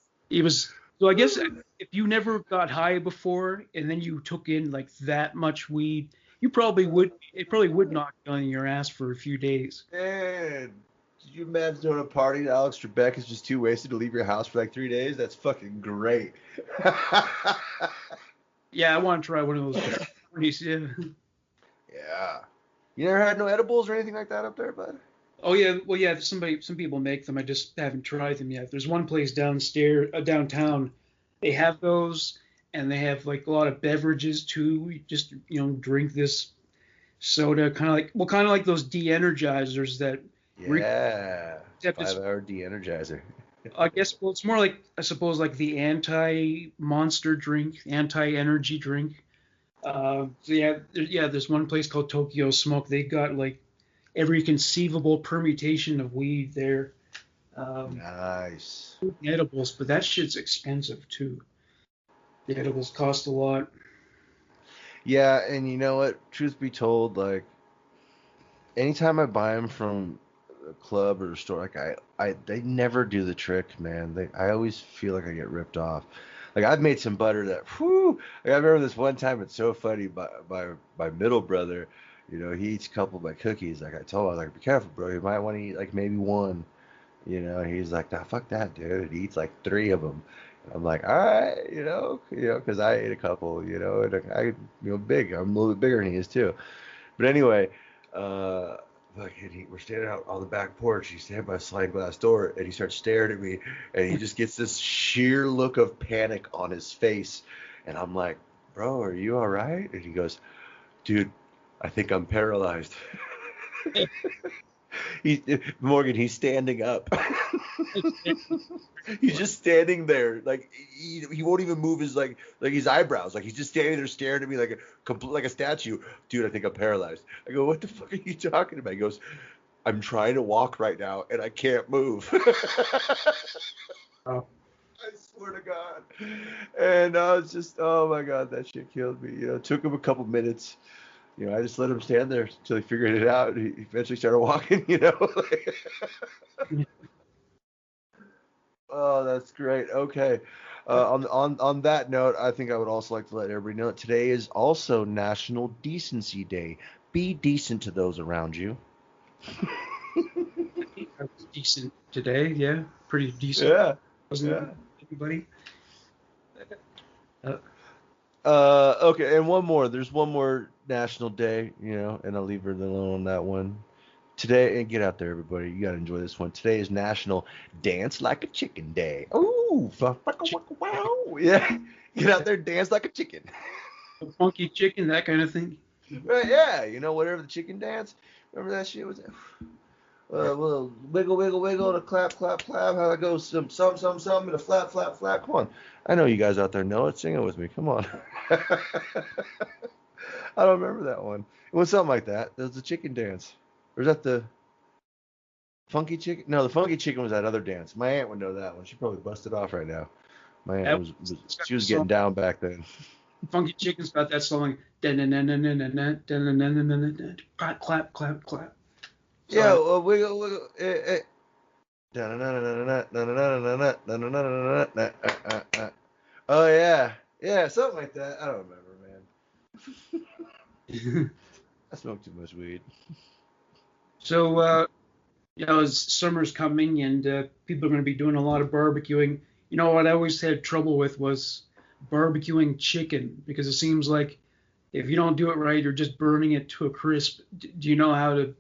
S1: So I guess if you never got high before and then you took in like that much weed, it probably would knock you on your ass for a few days.
S2: Man, did you imagine doing a party and Alex Trebek is just too wasted to leave your house for like 3 days? That's fucking great.
S1: Yeah, I want to try one of those parties, yeah.
S2: Yeah. You never had no edibles or anything like that up there, bud?
S1: Oh yeah, well yeah, some people make them. I just haven't tried them yet. There's one place downtown. They have those, and they have like a lot of beverages too. You just drink this soda, kind of like those de-energizers that.
S2: Yeah. 5-hour de-energizer.
S1: I guess it's more like, I suppose, like the anti-monster drink, anti-energy drink. There's one place called Tokyo Smoke. They got like every conceivable permutation of weed there.
S2: Nice.
S1: Edibles, but that shit's expensive too. The edibles cost a lot.
S2: Yeah, and you know what? Truth be told, like anytime I buy them from a club or a store, like they never do the trick, man. I always feel like I get ripped off. Like I've made some butter that, whew. Like I remember this one time. It's so funny. My middle brother, he eats a couple of my cookies. Like I told him, I was like, be careful, bro. You might want to eat like maybe one. He's like, nah, fuck that, dude. He eats like 3 of them. I'm like, all right, because I ate a couple, and big. I'm a little bit bigger than he is too. But anyway, we're standing out on the back porch. He's standing by a sliding glass door, and he starts staring at me, and he just gets this sheer look of panic on his face, and I'm like, bro, are you all right? And he goes, dude, I think I'm paralyzed. Morgan, he's standing up. He's just standing there, like he won't even move his like his eyebrows. Like he's just standing there staring at me like a statue. Dude, I think I'm paralyzed. I go, what the fuck are you talking about? He goes, I'm trying to walk right now and I can't move.
S1: Oh.
S2: I swear to God. And it's just, oh my God, that shit killed me. It took him a couple minutes. I just let him stand there until he figured it out. He eventually started walking, Oh, that's great. Okay. On that note, I think I would also like to let everybody know that today is also National Decency Day. Be decent to those around you.
S1: I think I was decent today, yeah. Pretty decent.
S2: Yeah.
S1: Wasn't everybody?
S2: Okay, and one more. There's one more National Day, and I'll leave her alone on that one. Today, and get out there, everybody. You got to enjoy this one. Today is National Dance Like a Chicken Day. Ooh, wow. Yeah, get out there, dance like a chicken.
S1: Funky chicken, that kind of thing.
S2: Yeah, whatever the chicken dance. Remember that shit? Was that? Well, wiggle, wiggle, wiggle, to clap, clap, clap. How it goes? Some, and a flap, flap, flap. Come on. I know you guys out there know it. Sing it with me. Come on. I don't remember that one. It was something like that. It was the chicken dance. Or is that the... Funky chicken? No, the funky chicken was that other dance. My aunt would know that one. She probably busted off right now. My aunt
S1: That it's got
S2: she
S1: the
S2: was
S1: song.
S2: getting down back then.
S1: Funky Chicken's got that song. Clap, clap, clap, clap.
S2: Yeah,
S1: So
S2: wiggle, wiggle. Oh yeah, yeah, something like that. I don't remember, man. I smoked too much weed.
S1: so as summer's coming and people are going to be doing a lot of barbecuing. What I always had trouble with was barbecuing chicken because it seems like if you don't do it right, you're just burning it to a crisp. Do you know how to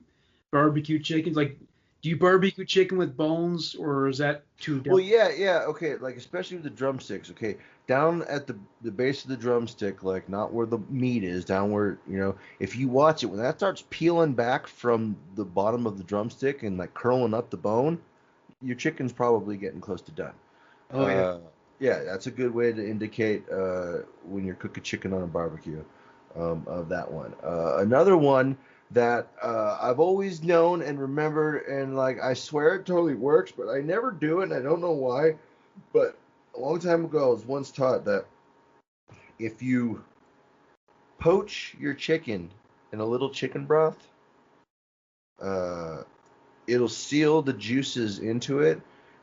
S1: barbecue chickens? Like, do you barbecue chicken with bones, or is that too
S2: Well,
S1: delicate?
S2: yeah, yeah, okay, like especially with the drumsticks, okay, down at the base of the drumstick, like not where the meat is, down where, if you watch it, when that starts peeling back from the bottom of the drumstick and like curling up the bone, your chicken's probably getting close to done.
S1: Oh yeah.
S2: Uh, yeah, that's a good way to indicate when you're cooking chicken on a barbecue of that one. Another one that I've always known and remembered, and like I swear it totally works, but I never do it, and I don't know why. But a long time ago, I was once taught that if you poach your chicken in a little chicken broth, uh, it'll seal the juices into it,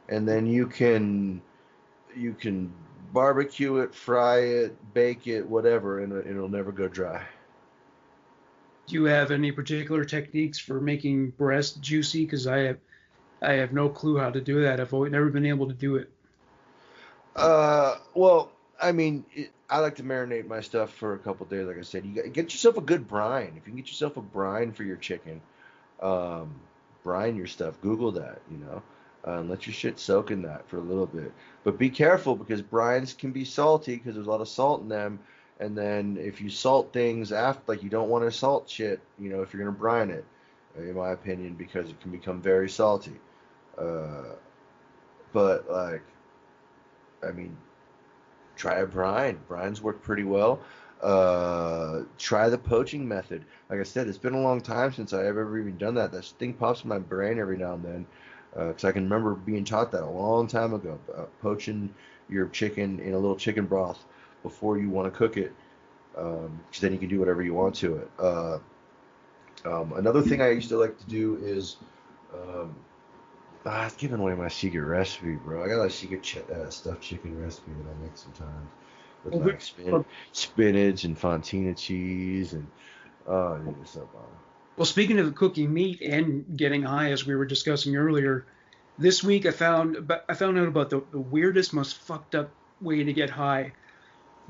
S2: and then you can barbecue it, fry it, bake it, whatever, and it'll never go dry.
S1: Do you have any particular techniques for making breast juicy? Because I have no clue how to do that. I've always, never been able to do it.
S2: Well, I mean, I like to marinate my stuff for a couple days. Like I said, you get yourself a good brine. If you can get yourself a brine for your chicken, um, brine your stuff. Google that, and let your shit soak in that for a little bit. But be careful because brines can be salty because there's a lot of salt in them. And then if you salt things after, like you don't want to salt shit, if you're gonna brine it, in my opinion, because it can become very salty. Uh, but like, I mean, try a brine. Brines work pretty well. Try the poaching method. Like I said, it's been a long time since I've ever even done that. That thing pops in my brain every now and then, because I can remember being taught that a long time ago. Poaching your chicken in a little chicken broth before you want to cook it, because then you can do whatever you want to it. Another thing I used to like to do is um, it's giving away my secret recipe, bro. I got a secret stuffed chicken recipe that I make sometimes with
S1: Well,
S2: like spinach and fontina cheese and oh, I think it's so bomb.
S1: well, speaking of cooking meat and getting high, as we were discussing earlier, this week I found out about the weirdest, most fucked up way to get high.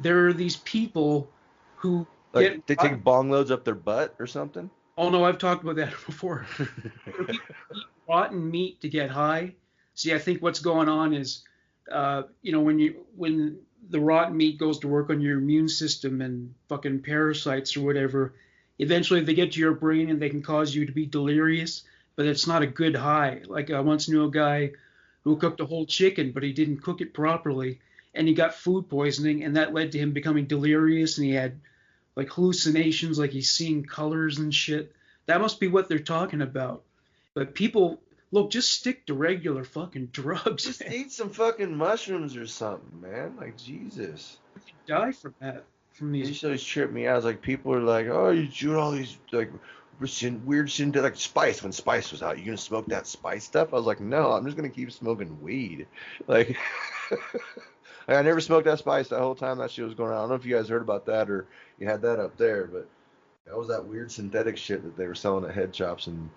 S1: There are these people who get
S2: Like they take
S1: rotten.
S2: bong loads up their butt or something.
S1: Oh no, I've talked about that before. There are people who eat rotten meat to get high. See, I think what's going on is, when the rotten meat goes to work on your immune system and fucking parasites or whatever, eventually they get to your brain and they can cause you to be delirious. But it's not a good high. Like I once knew a guy who cooked a whole chicken, but he didn't cook it properly, and he got food poisoning, and that led to him becoming delirious, and he had like hallucinations, like he's seeing colors and shit. That must be what they're talking about. But people, look, just stick to regular fucking drugs,
S2: Just
S1: man.
S2: eat some fucking mushrooms or something, man. Like Jesus.
S1: You could die from that, from
S2: It
S1: these.
S2: used to always trip me out. It's like people are like, "Oh, you doing all these like weird synthetic spice when spice was out. You gonna smoke that spice stuff?" I was like, "No, I'm just gonna keep smoking weed." Like, like, I never smoked that spice the whole time that shit was going on. I don't know if you guys heard about that or you had that up there, but that was that weird synthetic shit that they were selling at head shops and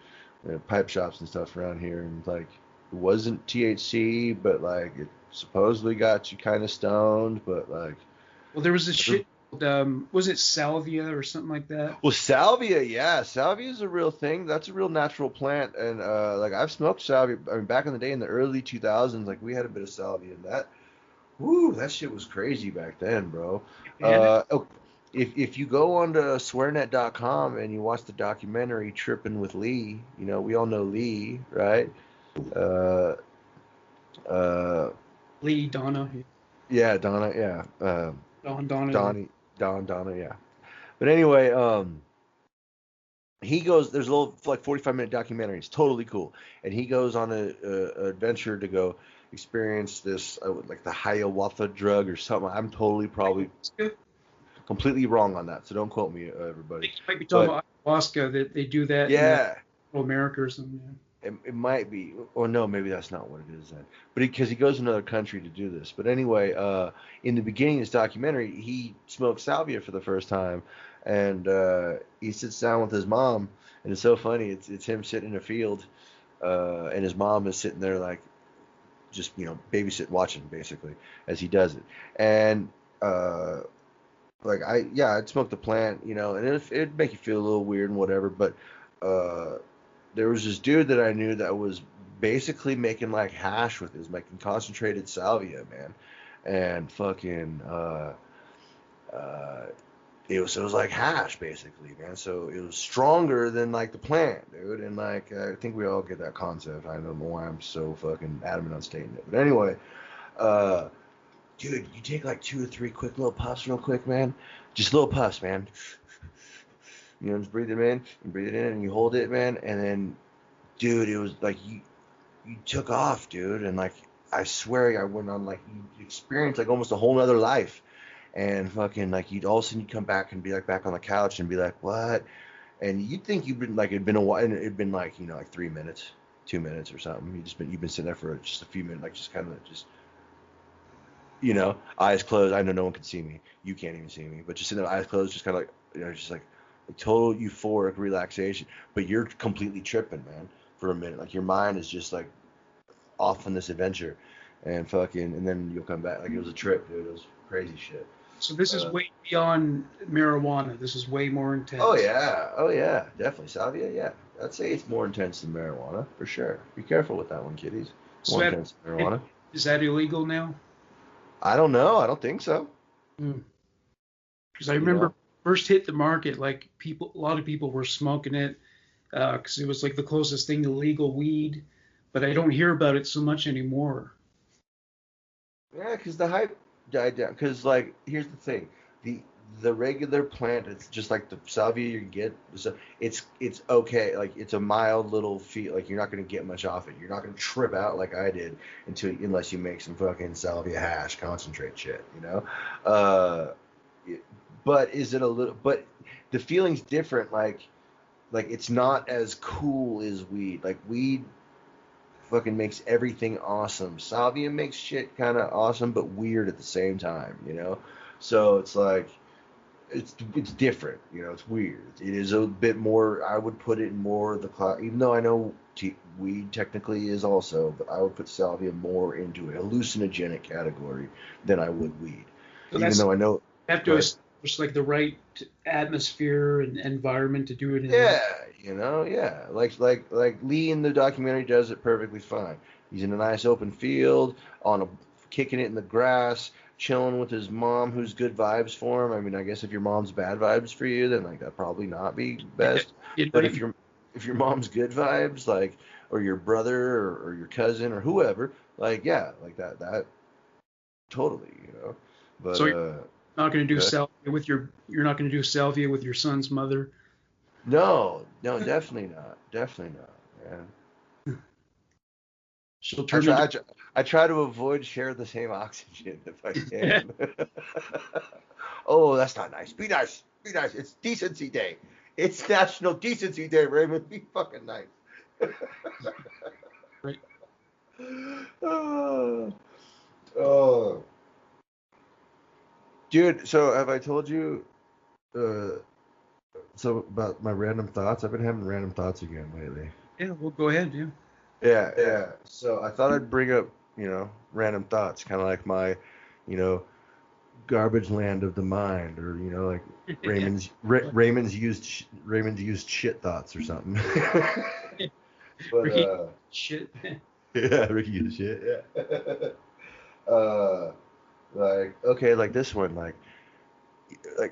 S2: pipe shops and stuff around here. And like, it wasn't THC, but like it supposedly got you kind of stoned, but like.
S1: Well, there was this shit called, was it salvia or something like that?
S2: Well, salvia, yeah, salvia is a real thing. That's a real natural plant, and like I've smoked salvia. I mean, back in the day, in the early 2000s, like we had a bit of salvia, and whoo, that shit was crazy back then, bro.
S1: You ban it?
S2: Oh, if you go on to swearnet.com and you watch the documentary Tripping with Lee, we all know Lee, right? Uh, uh,
S1: Lee, Donna,
S2: yeah, Donna, yeah,
S1: Donna.
S2: Donnie, Donna, yeah. But anyway, he goes. There's a little like 45-minute documentary. It's totally cool, and he goes on a adventure to go experience this like the hiawatha drug or something. I'm totally probably completely wrong on that, so don't quote me,
S1: I
S2: everybody.
S1: think you might be talking
S2: But
S1: about ayahuasca, that they do that in
S2: yeah,
S1: America or something.
S2: it might be, or no, maybe that's not what it is then. But because he goes to another country to do this. But anyway, in the beginning of this documentary, he smokes salvia for the first time, and he sits down with his mom, and it's so funny. It's him sitting in a field, and his mom is sitting there like just babysitting, watching basically as he does it, and like I'd smoke the plant, and it'd make you feel a little weird and whatever, but. Uh, there was this dude that I knew that was basically making like hash with his making concentrated salvia, man, and fucking uh, it was like hash basically, man. So it was stronger than like the plant, dude, and like I think we all get that concept. I don't know why I'm so fucking adamant on stating it, but anyway, uh, dude, you take like 2 or 3 quick little puffs, real quick, man, just little puffs, man. Just breathe it in and breathe it in, and you hold it, man, and then dude, it was like you took off, dude, and like I swear I went on like you experienced like almost a whole nother life, and fucking like you'd all of a sudden you'd come back and be like back on the couch and be like what, and you'd think you'd been like it'd been a while, and it'd been like like 3 minutes, 2 minutes or something. You've been sitting there for just a few minutes, like just kind of just eyes closed. I know no one can see me, you can't even see me, but just sitting there eyes closed, just kind of like just like total euphoric relaxation, but you're completely tripping, man, for a minute. Like your mind is just like off on this adventure, and fucking, and then you'll come back. Like it was a trip, dude. It was crazy shit.
S1: So this is way beyond marijuana. This is way more
S2: Oh
S1: intense.
S2: yeah, oh yeah, definitely salvia. Yeah, I'd say it's more intense than marijuana for sure. Be careful with that one, kiddies.
S1: So
S2: More intense than marijuana.
S1: is that illegal now?
S2: I don't know. I don't think so.
S1: Because I
S2: You
S1: remember
S2: know.
S1: first hit the market, like a lot of people were smoking it because it was like the closest thing to legal weed. But I don't hear about it so much anymore.
S2: Yeah, because the hype died down. Because like, here's the thing: the the regular plant, it's just like the salvia you get. So it's okay. Like it's a mild little feel. Like you're not gonna get much off it. You're not gonna trip out like I did unless you make some fucking salvia hash concentrate shit. Uh, but is it a little? But the feeling's different. Like it's not as cool as weed. Like weed fucking makes everything awesome. Salvia makes shit kind of awesome but weird at the same time. So it's like it's different. It's weird. It is a bit more. I would put it in more the class, even though I know weed technically is also, but I would put salvia more into a hallucinogenic category than I would weed.
S1: So
S2: Even
S1: that's
S2: though I know,
S1: have to
S2: but
S1: establish like the right atmosphere and environment to do it in.
S2: yeah, yeah. Like Lee in the documentary does it perfectly fine. He's in a nice open field, on a kicking it in the grass, chilling with his mom, who's good vibes for him. I mean, I guess if your mom's bad vibes for you, then like that probably not be best.
S1: It
S2: But
S1: might
S2: if
S1: be.
S2: your mom's good vibes, like, or your brother or your cousin or whoever, like yeah, like that totally. But
S1: So you're not going to do
S2: uh,
S1: salvia with you're not going to do salvia with your son's mother.
S2: no, no, definitely not, man.
S1: She'll
S2: I
S1: turn
S2: try,
S1: into.
S2: I try, I try to avoid share the same oxygen if I can. Oh, that's not nice. Be nice. Be nice. It's decency day. It's National Decency Day, Raymond. Be fucking nice.
S1: Right.
S2: Oh, oh. Dude, so have I told you uh, so about my random thoughts? I've been having random thoughts again lately.
S1: Yeah, well, go ahead. Yeah.
S2: Yeah, yeah. So I thought I'd bring up, random thoughts, kind of like my, you know, garbage land of the mind, or like Raymond's used shit thoughts or something. But
S1: Ricky, shit.
S2: yeah, Ricky used shit. Yeah. uh, like okay, like this one, like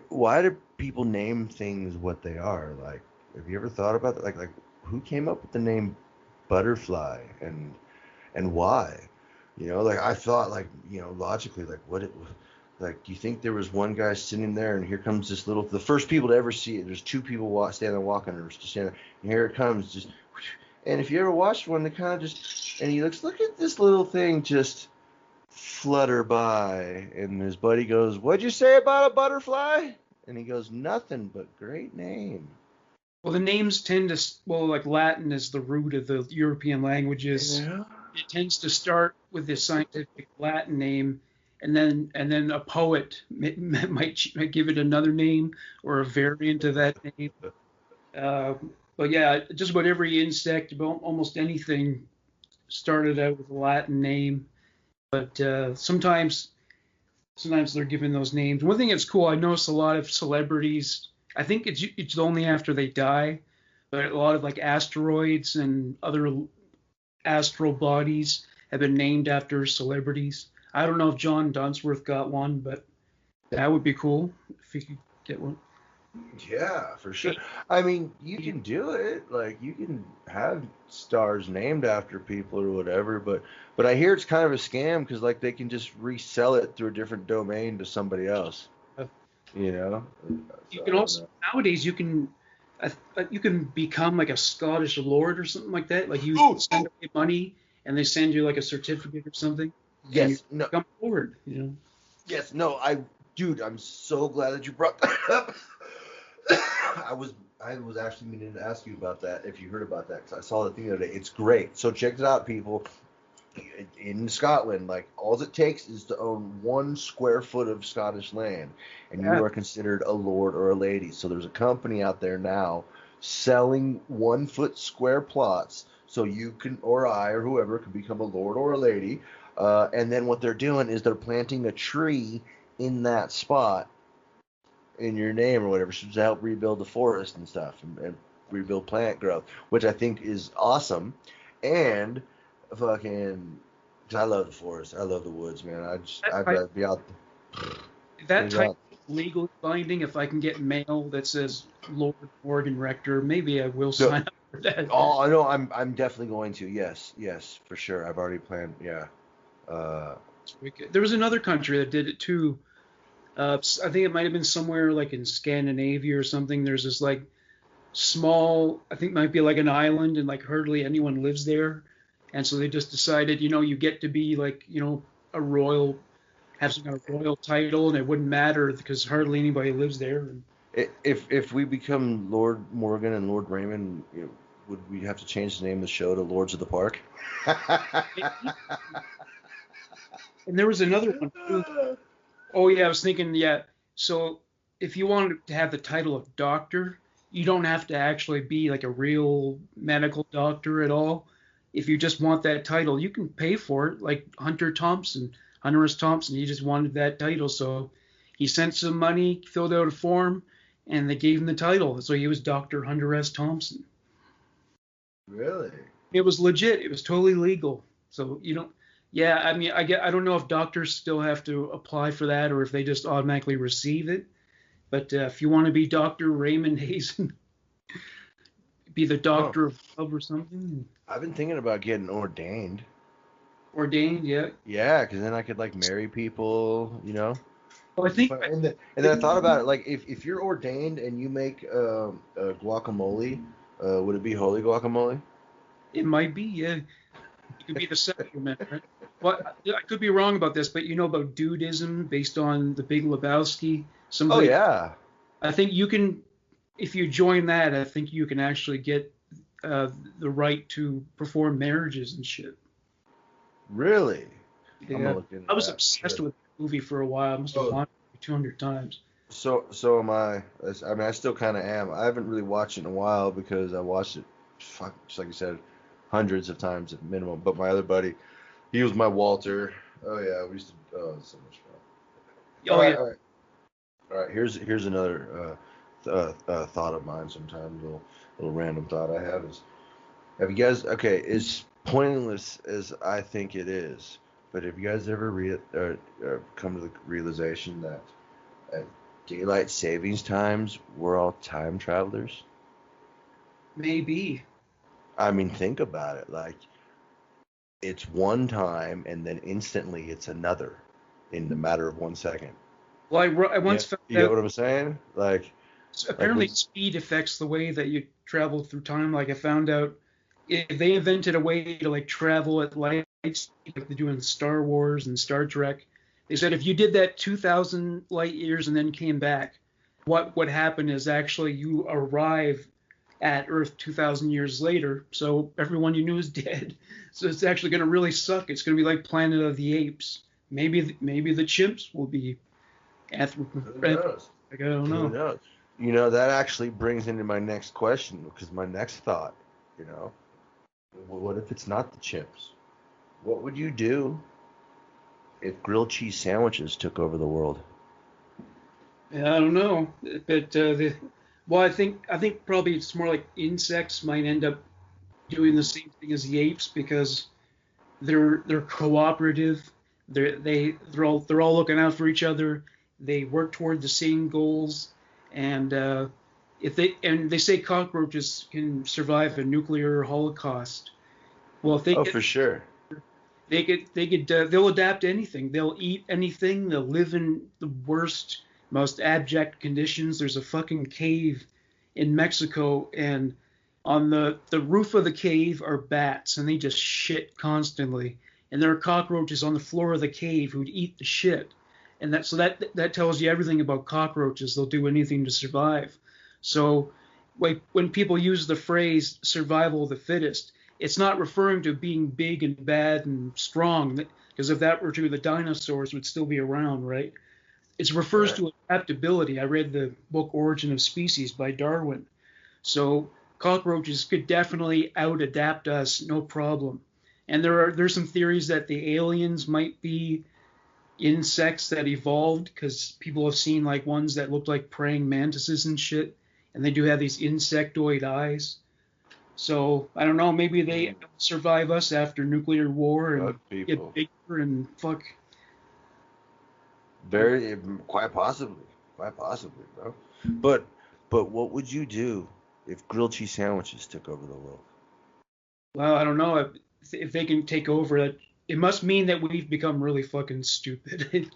S2: why do people name things what they are? Like, have you ever thought about that? Like who came up with the name butterfly, and why? Like I thought, like logically, like what it was. Like, you think there was one guy sitting there, and here comes this little, the first people to ever see it. There's two people standing there walking, or just standing there, and here it comes, just. And if you ever watched one, they kind of just, and he looks, look at this little thing just flutter by, and his buddy goes, "What'd you say about a butterfly?" And he goes, "Nothing, but great name."
S1: Well, the names tend to, well, like Latin is the root of the European languages.
S2: Yeah.
S1: It tends to start with the scientific Latin name, and then a poet might give it another name or a variant of that name. Uh, but yeah, just about every insect, about almost anything, started out with a Latin name. But sometimes they're given those names. One thing that's cool, I notice a lot of celebrities. I think it's only after they die, but a lot of like asteroids and other astral bodies have been named after celebrities. I don't know if John Dunsworth got one, but that would be cool if he could get one.
S2: Yeah, for sure. I mean, you can do it. Like, you can have stars named after people or whatever, but I hear it's kind of a scam because, like, they can just resell it through a different domain to somebody else.
S1: Uh,
S2: You know?
S1: You
S2: So I
S1: can
S2: don't
S1: also
S2: know.
S1: nowadays you can become like a Scottish lord or something like that. Like you
S2: Oh,
S1: send away money and they send you like a certificate or something, and you
S2: yes, no,
S1: become a lord. You know.
S2: yes, no. Dude, I'm so glad that you brought that up. I was actually meaning to ask you about that if you heard about that because I saw the thing the other day. It's great. So check it out, people. In Scotland, like, all it takes is to own 1 square foot of Scottish land, and you
S1: Yeah.
S2: are considered a lord or a lady. So there's a company out there now selling 1 foot square plots, so you can, or I, or whoever, can become a lord or a lady. And then what they're doing is they're planting a tree in that spot in your name or whatever, to help rebuild the forest and stuff, and rebuild plant growth, which I think is awesome. And fucking, cause I love the forest, I love the woods, man.
S1: That
S2: I'd
S1: type,
S2: rather be out. What
S1: that
S2: do you
S1: type
S2: got?
S1: is legally binding. If I can get mail that says Lord Morgan Rector, maybe I will
S2: So,
S1: sign up for that.
S2: oh, I know, I'm definitely going to. Yes, yes, for sure. I've already planned. Yeah. Uh,
S1: There was another country that did it too. I think it might have been somewhere like in Scandinavia or something. There's this like small, I think it might be like an island, and like hardly anyone lives there. And so they just decided, you get to be like, a royal, have some kind of royal title, and it wouldn't matter because hardly anybody lives there. And
S2: if we become Lord Morgan and Lord Raymond, would we have to change the name of the show to Lords of the Park?
S1: there was another one too. Oh yeah, I was thinking, yeah. So if you wanted to have the title of doctor, you don't have to actually be like a real medical doctor at all. If you just want that title, you can pay for it. Like Hunter S. Thompson, he just wanted that title, so he sent some money, filled out a form, and they gave him the title. So he was Dr. Hunter S. Thompson.
S2: Really?
S1: It was legit. It was totally legal. So you don't. Yeah, I mean, I don't know if doctors still have to apply for that or if they just automatically receive it. But if you want to be Dr. Raymond Hazen, be the
S2: Huh.
S1: doctor of love or something,
S2: I've been thinking about getting ordained.
S1: ordained, yeah.
S2: Yeah, because then I could, like, marry people, you know.
S1: Well, I think
S2: And then I thought about it, like, if you're ordained and you make guacamole, would it be holy guacamole?
S1: it might be, yeah. You could be the sacrament, right? Well, I could be wrong about this, but you know about dudism based on the Big Lebowski.
S2: Oh
S1: Somebody,
S2: yeah,
S1: I think you can, if you join that, I think you can actually get uh, the right to perform marriages and shit.
S2: really? I'm
S1: Yeah,
S2: gonna look into
S1: I was
S2: that for
S1: obsessed
S2: sure.
S1: with the movie for a while. I must have
S2: Oh,
S1: watched it 200 times.
S2: so am I. I mean, I still kind of am. I haven't really watched it in a while because I watched it, fuck, just like you said, hundreds of times at minimum. But my other buddy, he was my Walter. Oh yeah, we used to. Oh, it's so much fun.
S1: Oh
S2: All right,
S1: yeah,
S2: all right, all right. Here's another thought of mine. Sometimes little random thought I have is: have you guys? Okay, as pointless as I think it is, but have you guys ever come to the realization that at daylight savings times we're all time travelers?
S1: maybe.
S2: I mean, think about it. Like, it's one time, and then instantly it's another in the matter of 1 second.
S1: Well, I
S2: Yeah,
S1: once found
S2: you get
S1: out
S2: what I'm saying? Like
S1: apparently
S2: when
S1: speed affects the way that you travel through time. Like I found out if they invented a way to like travel at light speed, like they do in Star Wars and Star Trek. They said if you did that 2,000 light years and then came back, what would happen is actually you arrive at Earth 2,000 years later, so everyone you knew is dead. So it's actually going to really suck. It's going to be like Planet of the Apes. Maybe the chimps will be
S2: who
S1: anthropomorphic.
S2: knows?
S1: I don't
S2: Who
S1: know.
S2: knows? That actually brings into my next question, because my next thought, you know, what if it's not the chimps? What would you do if grilled cheese sandwiches took over the world?
S1: Yeah, I don't know, but well, I think probably it's more like insects might end up doing the same thing as the apes because they're cooperative. They're all looking out for each other. They work toward the same goals, and if they say cockroaches can survive a nuclear holocaust. Well, if they
S2: Oh,
S1: get
S2: for sure.
S1: they'll adapt to anything. They'll eat anything. They'll live in the worst, most abject conditions. There's a fucking cave in Mexico, and on the roof of the cave are bats, and they just shit constantly. And there are cockroaches on the floor of the cave who'd eat the shit. And that tells you everything about cockroaches. They'll do anything to survive. So, like when people use the phrase "survival of the fittest," it's not referring to being big and bad and strong, because if that were true, the dinosaurs would still be around, right? It refers
S2: Right.
S1: to adaptability. I read the book Origin of Species by Darwin. So cockroaches could definitely out adapt us, no problem. And there's some theories that the aliens might be insects that evolved because people have seen like ones that look like praying mantises and shit, and they do have these insectoid eyes. So I don't know. Maybe they survive us after nuclear war and
S2: Bug
S1: get
S2: people.
S1: bigger and fuck.
S2: Very, quite possibly, bro. But, but what would you do if grilled cheese sandwiches took over the world?
S1: Well, I don't know if they can take over it. It must mean that we've become really fucking stupid.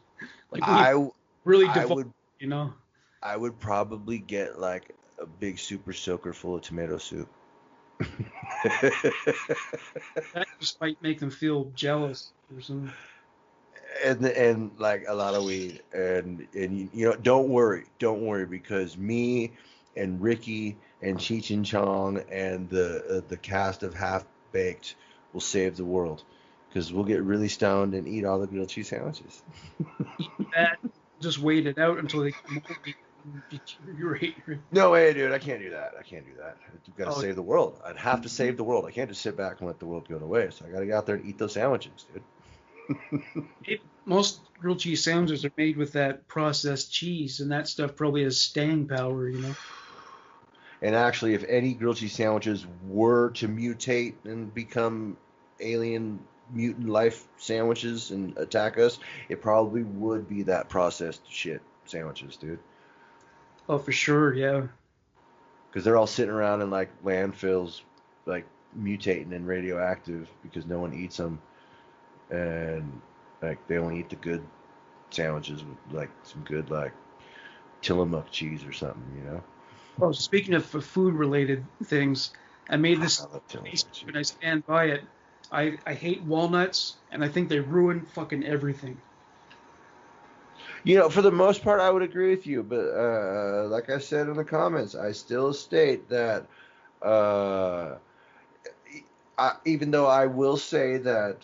S1: Like we've
S2: I,
S1: really
S2: I
S1: devolved,
S2: would,
S1: you know.
S2: I would probably get like a big super soaker full of tomato soup.
S1: That just might make them feel jealous or something.
S2: and like a lot of weed, and don't worry, because me and Ricky and Cheech and Chong and the cast of Half Baked will save the world, because we'll get really stoned and eat all the grilled cheese sandwiches.
S1: That just wait it out until they get moldy and deteriorate.
S2: No way, dude. I can't do that. I can't do that. You've got to
S1: Oh,
S2: save the world. I'd have to save the world. I can't just sit back and let the world go to waste. I got to get out there and eat those sandwiches, dude.
S1: most grilled cheese sandwiches are made with that processed cheese, and that stuff probably has staying power, you know.
S2: And actually, if any grilled cheese sandwiches were to mutate and become alien mutant life sandwiches and attack us, it probably would be that processed shit sandwiches, dude.
S1: Oh, for sure, yeah.
S2: Because they're all sitting around in like landfills, like mutating and radioactive because no one eats them, and like they only eat the good sandwiches with like some good like Tillamook cheese or something, you know.
S1: Oh, speaking of food-related things, I made
S2: Fuck,
S1: this
S2: I love Tillamook
S1: Facebook and
S2: cheese.
S1: I stand by it. I hate walnuts, and I think they ruin fucking everything.
S2: For the most part, I would agree with you. But like I said in the comments, I still state that uh, even though I will say that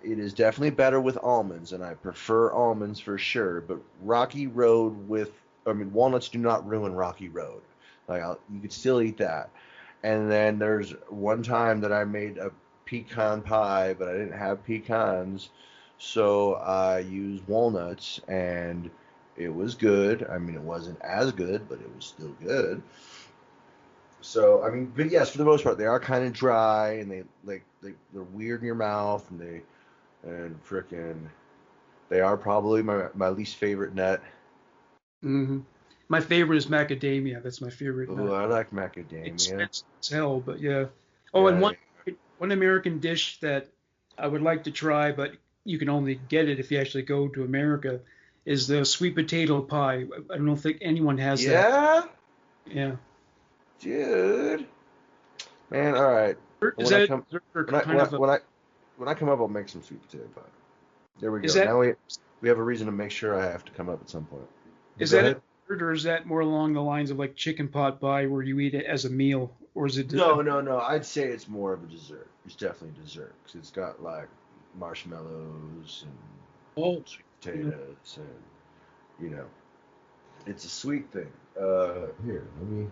S2: it is definitely better with almonds, and I prefer almonds for sure. But Rocky Road walnuts do not ruin Rocky Road. Like you could still eat that. And then there's one time that I made a pecan pie, but I didn't have pecans, so I used walnuts, and it was good. I mean, it wasn't as good, but it was still good. So I mean, but yes, for the most part, they are kind of dry, and they're weird in your mouth, and frickin' they are probably my least favorite nut.
S1: Hmm. My favorite is macadamia. That's my favorite
S2: Oh,
S1: nut.
S2: I like
S1: It's
S2: macadamia.
S1: expensive as hell, but yeah. Oh, and
S2: Yeah,
S1: one American dish that I would like to try, but you can only get it if you actually go to America, is the sweet potato pie. I don't think anyone has that.
S2: Yeah,
S1: Yeah.
S2: dude. Man, all right.
S1: Is
S2: When I
S1: that
S2: come
S1: or
S2: when I
S1: kind
S2: when I
S1: of a,
S2: when I when I come up, I'll make some sweet potato pie. There we
S1: is
S2: go.
S1: that
S2: Now we have a reason to make sure I have to come up at some point. But
S1: is
S2: go
S1: that a
S2: ahead.
S1: dessert, or is that more along the lines of like chicken pot pie where you eat it as a meal, or is it
S2: No, no, no. I'd say it's more of a dessert. It's definitely a dessert because it's got like marshmallows and
S1: oh,
S2: sweet
S1: you know,
S2: potatoes and it's a sweet thing. Here, let me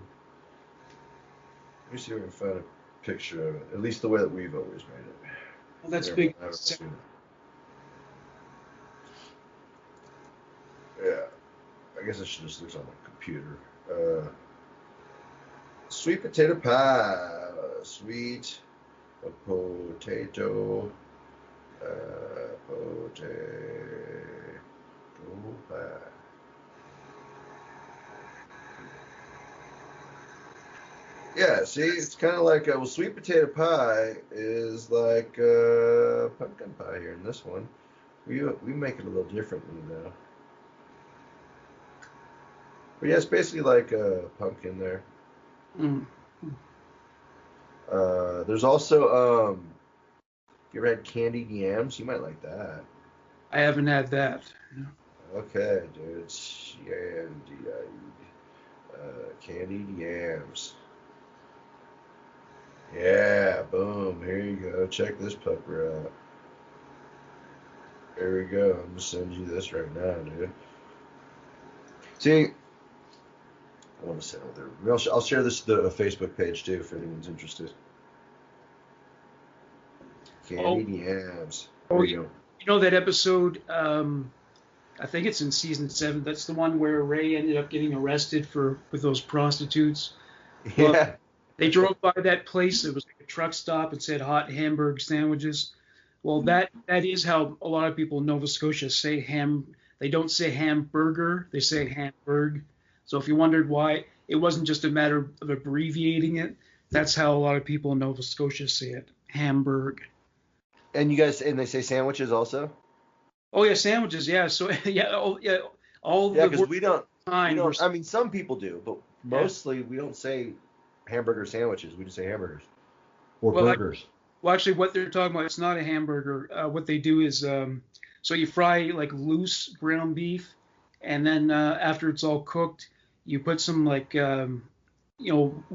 S2: see if I can find a picture of it. At least the way that we've always made it.
S1: well, that's
S2: Never
S1: big.
S2: mind, I haven't seen it. Yeah, I guess I should just look on the computer. Sweet potato pie. Sweet potato. Potato pie. Yeah, see, it's kind of like well, sweet potato pie is like pumpkin pie here in this one. We make it a little differently though. But yeah, it's basically like pumpkin there.
S1: Mm,
S2: There's also if you ever had candied yams, you might like that.
S1: I haven't had that. Yeah.
S2: Okay, dude, it's candied yams. Yeah, boom. Here you go. Check this pupper out. There we go. I'm gonna send you this right now, dude. See, I want to send it there. I'll share this to the Facebook page too if anyone's interested.
S1: Oh,
S2: Candied yams.
S1: oh,
S2: There
S1: you
S2: you go.
S1: know that episode? I think it's in season 7. That's the one where Ray ended up getting arrested for with those prostitutes. Well,
S2: Yeah.
S1: they drove by that place. It was like a truck stop. It said hot hamburg sandwiches. Well, that is how a lot of people in Nova Scotia say ham. They don't say hamburger. They say Hamburg. So if you wondered why, it wasn't just a matter of abbreviating it. That's how a lot of people in Nova Scotia say it. Hamburg.
S2: And you guys, and they say sandwiches also?
S1: Oh yeah, sandwiches. Yeah. So yeah. Oh yeah. All
S2: Yeah,
S1: the
S2: because
S1: work
S2: we
S1: time were
S2: don't. I mean, some people do, but
S1: yeah.
S2: mostly we don't say hamburger sandwiches. We just say hamburgers or
S1: Well,
S2: burgers.
S1: actually, what they're talking about, it's not a hamburger. What they do is, so you fry like loose ground beef, and then after it's all cooked, you put some like,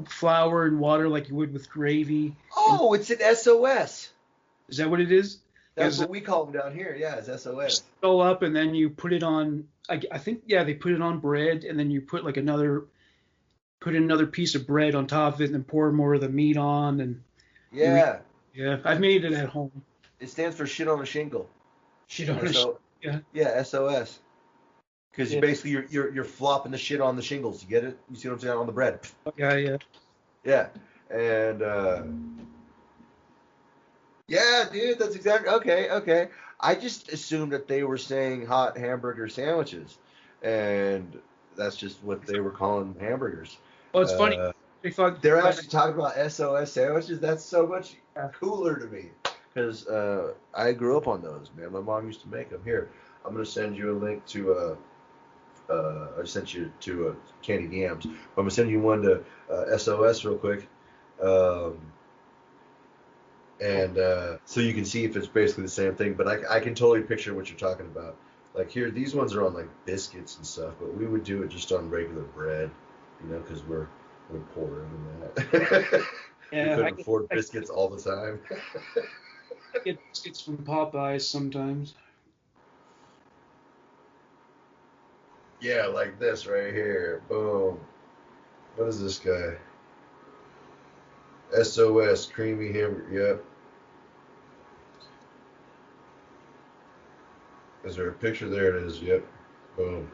S1: flour and water like you would with gravy. And
S2: Oh, it's an SOS.
S1: is that what it is?
S2: That's
S1: Because
S2: what we call them down here. Yeah, it's
S1: you
S2: SOS.
S1: fill up, and then you put it on. I think yeah, they put it on bread, and then you put like put another piece of bread on top of it, and then pour more of the meat on, and you eat.
S2: Yeah,
S1: Yeah, I've made it at home.
S2: it stands for shit on a shingle.
S1: Shit on a
S2: So
S1: yeah,
S2: yeah, SOS. Because you
S1: yeah,
S2: basically you're flopping the shit on the shingles. You get it? You see what I'm saying on the bread?
S1: yeah, yeah.
S2: Yeah, and yeah, dude, that's exactly okay. Okay, I just assumed that they were saying hot hamburger sandwiches, and that's just what they were calling hamburgers.
S1: Well, it's funny.
S2: Uh,
S1: They thought
S2: they're
S1: that
S2: actually talking about SOS sandwiches. That's so much
S1: yeah.
S2: cooler to me because I grew up on those, man. My mom used to make them. Here, I'm gonna send you a link to I sent you to candied yams. I'm gonna send you one to SOS real quick, um, and so you can see if it's basically the same thing. But I can totally picture what you're talking about. Like here, these ones are on like biscuits and stuff, but we would do it just on regular bread, because we're poorer than that. We
S1: Yeah,
S2: couldn't afford biscuits all the time.
S1: I get biscuits from Popeyes sometimes.
S2: Yeah, like this right here. Boom. What is this guy? SOS creamy hamburger. Yep. Is there a picture? There it is. Yep. Boom.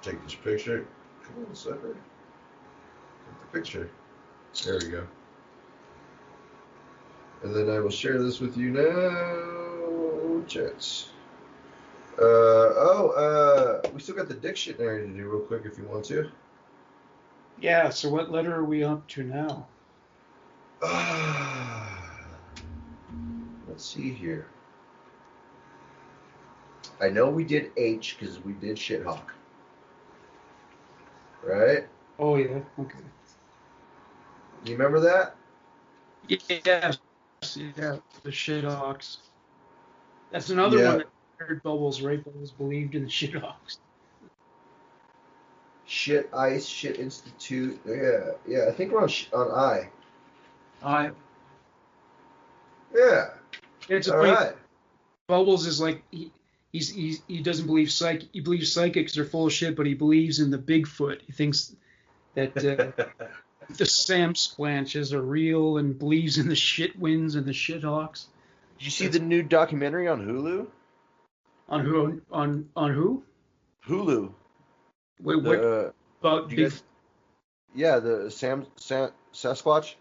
S2: Take this picture. Come on, sucker. Take the picture. There we go. And then I will share this with you now. Chats. We still got the dictionary to do real quick if you want to.
S1: Yeah. So what letter are we up to now?
S2: Let's see here. I know we did H because we did Shithawk, right?
S1: Oh yeah, okay.
S2: You remember that?
S1: Yes, yeah, the Shithawks. That's another one
S2: Yeah.
S1: that heard Bubbles, right? Bubbles believed in the Shithawks.
S2: Shit Ice, Shit Institute. Yeah, yeah. I think we're on I.
S1: I
S2: Yeah.
S1: It's a
S2: All
S1: funny.
S2: right.
S1: Bubbles is like he doesn't believe he believes psychics are full of shit, but he believes in the Bigfoot. He thinks that the Sam Splanches are real and believes in the shit winds and the Shithawks.
S2: Did you see
S1: That's
S2: the new documentary on Hulu?
S1: on who on who?
S2: Hulu.
S1: Wait, what
S2: The
S1: about
S2: you
S1: big?
S2: guys? Yeah, the Sasquatch.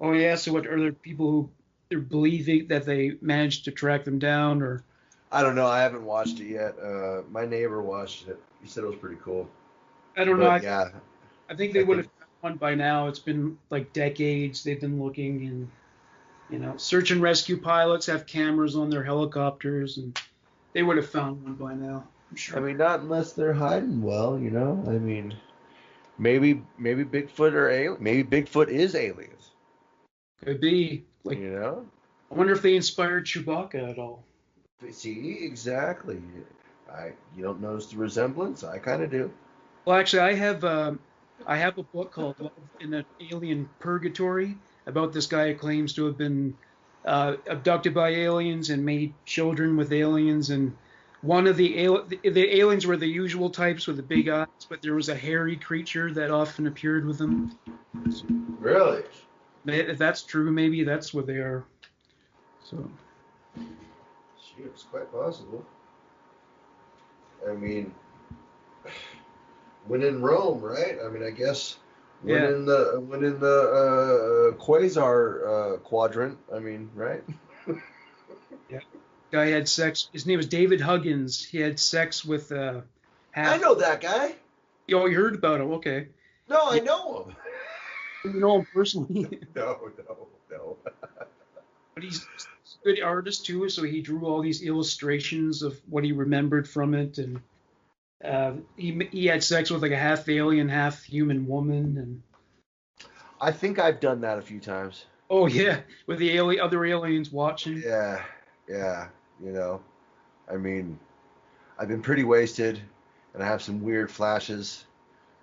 S1: Oh yeah, so what are there people who they're believing that they managed to track them down, or
S2: I don't know. I haven't watched it yet. My neighbor watched it. He said it was pretty cool.
S1: I don't know.
S2: But yeah,
S1: I think they
S2: I
S1: would have
S2: think
S1: found one by now. It's been like decades they've been looking, and search and rescue pilots have cameras on their helicopters, and they would have found one by now. I'm
S2: I
S1: sure.
S2: mean not unless they're hiding well, you know. I mean maybe Bigfoot or alien. Maybe Bigfoot is aliens.
S1: Could be like.
S2: You know.
S1: I wonder if they inspired Chewbacca at all.
S2: See exactly. You don't notice the resemblance. I kind of do.
S1: Well, actually, I have a book called Love in an Alien Purgatory about this guy who claims to have been abducted by aliens and made children with aliens. And one of the aliens were the usual types with the big eyes, but there was a hairy creature that often appeared with them. So,
S2: Really?
S1: if that's true, maybe that's what they are. So
S2: Shit, it's quite possible. I mean, when in Rome, right? I mean, I guess
S1: yeah,
S2: when in the quasar quadrant. I mean, right?
S1: yeah. Guy had sex. His name was David Huggins. He had sex with
S2: I
S1: half.
S2: know that guy.
S1: Oh, you heard about him? Okay.
S2: No, I
S1: Yeah,
S2: know him.
S1: you know him personally,
S2: No.
S1: but he's a good artist too. So he drew all these illustrations of what he remembered from it, and he had sex with like a half alien, half human woman, and
S2: I think I've done that a few times.
S1: oh yeah, with the other aliens watching.
S2: Yeah, yeah. You know, I mean, I've been pretty wasted, and I have some weird flashes.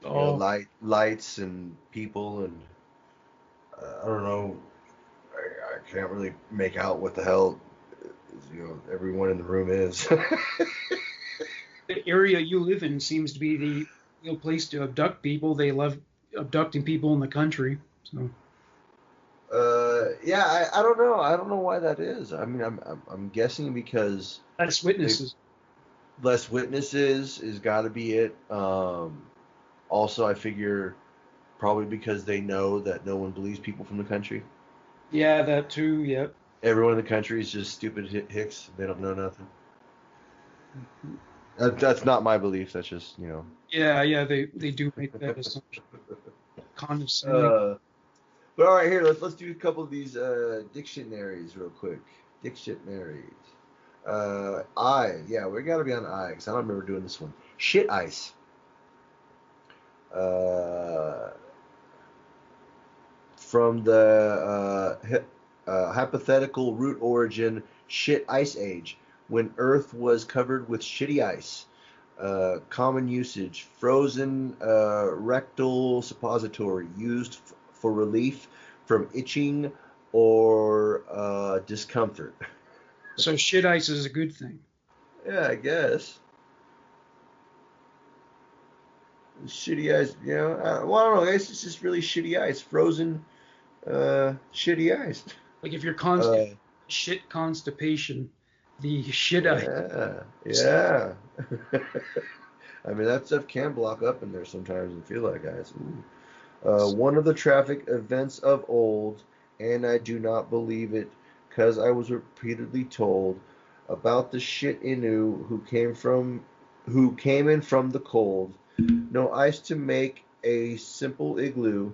S2: You know,
S1: Oh,
S2: lights and people, and I don't know. I can't really make out what the hell everyone in the room is.
S1: the area you live in seems to be the ideal place to abduct people. They love abducting people in the country. So
S2: Yeah, I don't know. I don't know why that is. I mean, I'm guessing because
S1: that's
S2: they
S1: witnesses.
S2: less witnesses is got to be it. Also, I figure probably because they know that no one believes people from the country.
S1: Yeah, that too. Yep.
S2: Everyone in the country is just stupid hicks. They don't know nothing. That's not my belief. That's just
S1: Yeah, yeah, they do make that assumption. Condescending.
S2: Uh, but all right, here let's do a couple of these dictionaries real quick. Dictionaries. Yeah, we got to be on I because I don't remember doing this one. Shit ice. Uh, from the hypothetical root origin shit ice age, when Earth was covered with shitty ice. Common usage: frozen rectal suppository used for relief from itching or discomfort.
S1: So shit ice is a good thing.
S2: Yeah, I guess. Shitty ice, well, I don't know. I guess it's just really shitty ice. Frozen, shitty ice.
S1: Like if you're
S2: Uh,
S1: shit constipation, the shit ice.
S2: yeah, yeah. I mean, that stuff can block up in there sometimes and feel like ice. Ooh. One of the traffic events of old, and I do not believe it, because I was repeatedly told about the shit Inu who came in from the cold. No ice to make a simple igloo.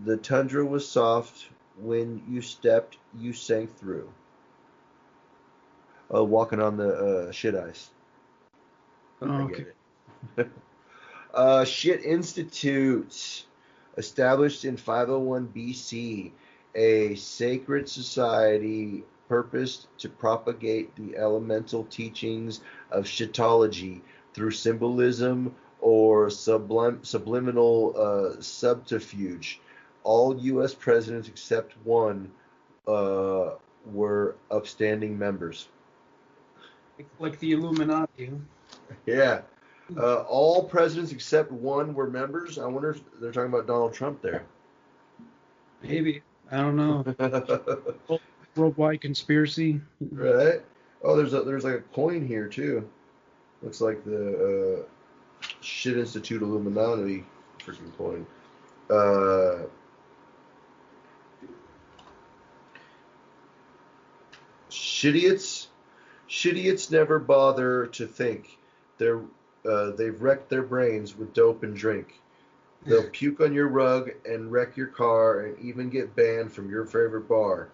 S2: The tundra was soft. When you stepped, you sank through. walking on the shit ice.
S1: Oh,
S2: I
S1: okay.
S2: get it. Shit Institute, established in 501 BC, a sacred society purposed to propagate the elemental teachings of shitology through symbolism or subliminal subterfuge. All U.S. presidents except one uh, were upstanding members.
S1: Like the Illuminati.
S2: Yeah.
S1: Huh?
S2: All presidents except one were members. I wonder if they're talking about Donald Trump there.
S1: Maybe. I don't know. Worldwide conspiracy.
S2: Right? Oh, there's like a coin here too. Looks like the Shit Institute Illuminati freaking coin. Uh, shitiots, shitiots never bother to think. They've wrecked their brains with dope and drink. They'll puke on your rug and wreck your car and even get banned from your favorite bar.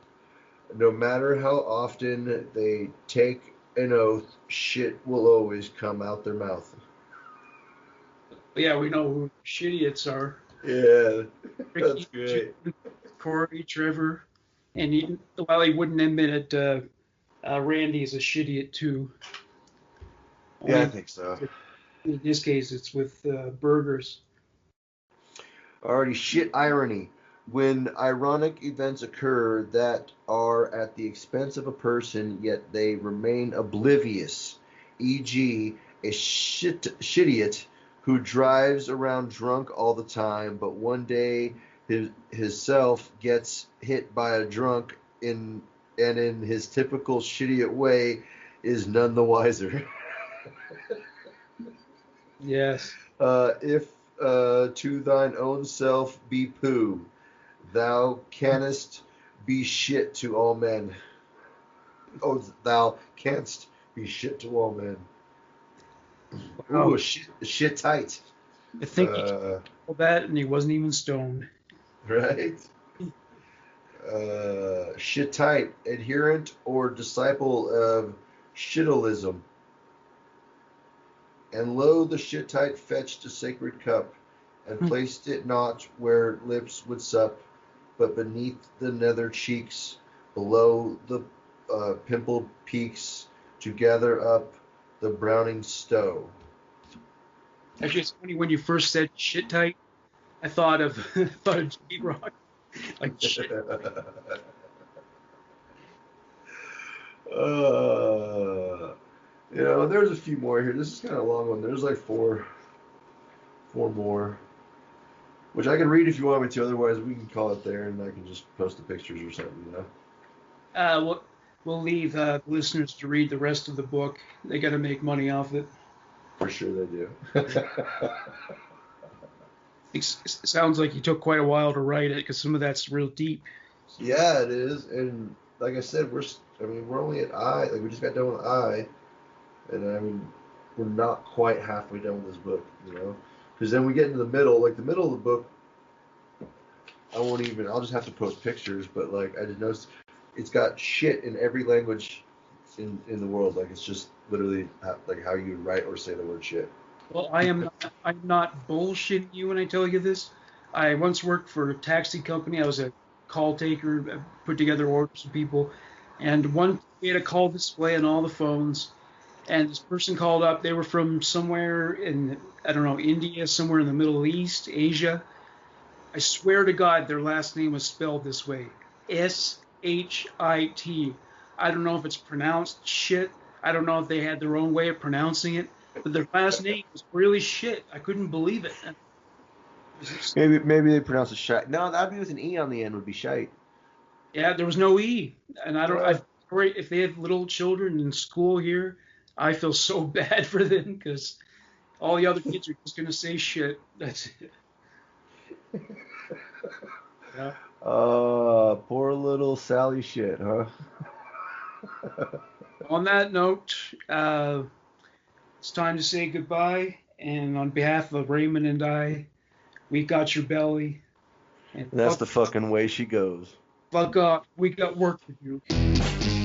S2: No matter how often they take an oath, shit will always come out their mouth.
S1: Yeah, we know who shitiots are.
S2: Yeah, that's
S1: Ricky,
S2: great.
S1: Julian, Corey, Trevor, and while he wouldn't admit it, Randy is a shittiot too.
S2: Yeah, I
S1: Only
S2: think so.
S1: in his case, it's with burgers.
S2: Already, shit irony. When ironic events occur that are at the expense of a person, yet they remain oblivious, e.g., a shitiot who drives around drunk all the time, but one day his self gets hit by a drunk and in his typical shitiot way is none the wiser.
S1: Yes.
S2: If to thine own self be poo, thou canst be shit to all men. Oh, thou canst be shit to all men. Ooh,
S1: Wow.
S2: shit tight.
S1: I think he
S2: Uh,
S1: told that, and he wasn't even stoned.
S2: right? Shit tight. Adherent or disciple of shittolism. And lo, the Shittite fetched a sacred cup, and placed it not where lips would sup, but beneath the nether cheeks, below the pimpled peaks, to gather up the browning stow.
S1: Actually, it's funny when you first said shit tight. I thought of thought of J Rock. Like shit.
S2: uh, there's a few more here. This is kind of a long one. There's like four more, which I can read if you want me to. Otherwise, we can call it there, and I can just post the pictures or something.
S1: We'll leave listeners to read the rest of the book. They got to make money off it.
S2: For sure they do.
S1: It sounds like you took quite a while to write it because some of that's real deep.
S2: Yeah, it is, and like I said, we're only at I. Like we just got done with I, and I mean, we're not quite halfway done with this book. Because then we get into the middle. Like the middle of the book, I'll just have to post pictures. But like I just noticed, it's got shit in every language in the world. Like it's just literally like how you write or say the word shit.
S1: Well, I'm not bullshitting you when I tell you this. I once worked for a taxi company. I was a call taker, put together orders for people, and we had a call display on all the phones. And this person called up. They were from somewhere in, I don't know, India, somewhere in the Middle East, Asia. I swear to God, their last name was spelled this way: Shit. I don't know if it's pronounced shit. I don't know if they had their own way of pronouncing it, but their last name was really shit. I couldn't believe it.
S2: Maybe they pronounce it shite. No, that'd be with an e on the end. Would be shite.
S1: Yeah, there was no E, and I don't.
S2: Uh,
S1: I if they have little children in school here, I feel so bad for them because all the other kids are just gonna say shit. That's it. Yeah.
S2: Poor little Sally shit, huh?
S1: On that note, it's time to say goodbye. And on behalf of Raymond and I, we got your belly. And
S2: And that's the fucking way she goes.
S1: fuck off. We got work to do.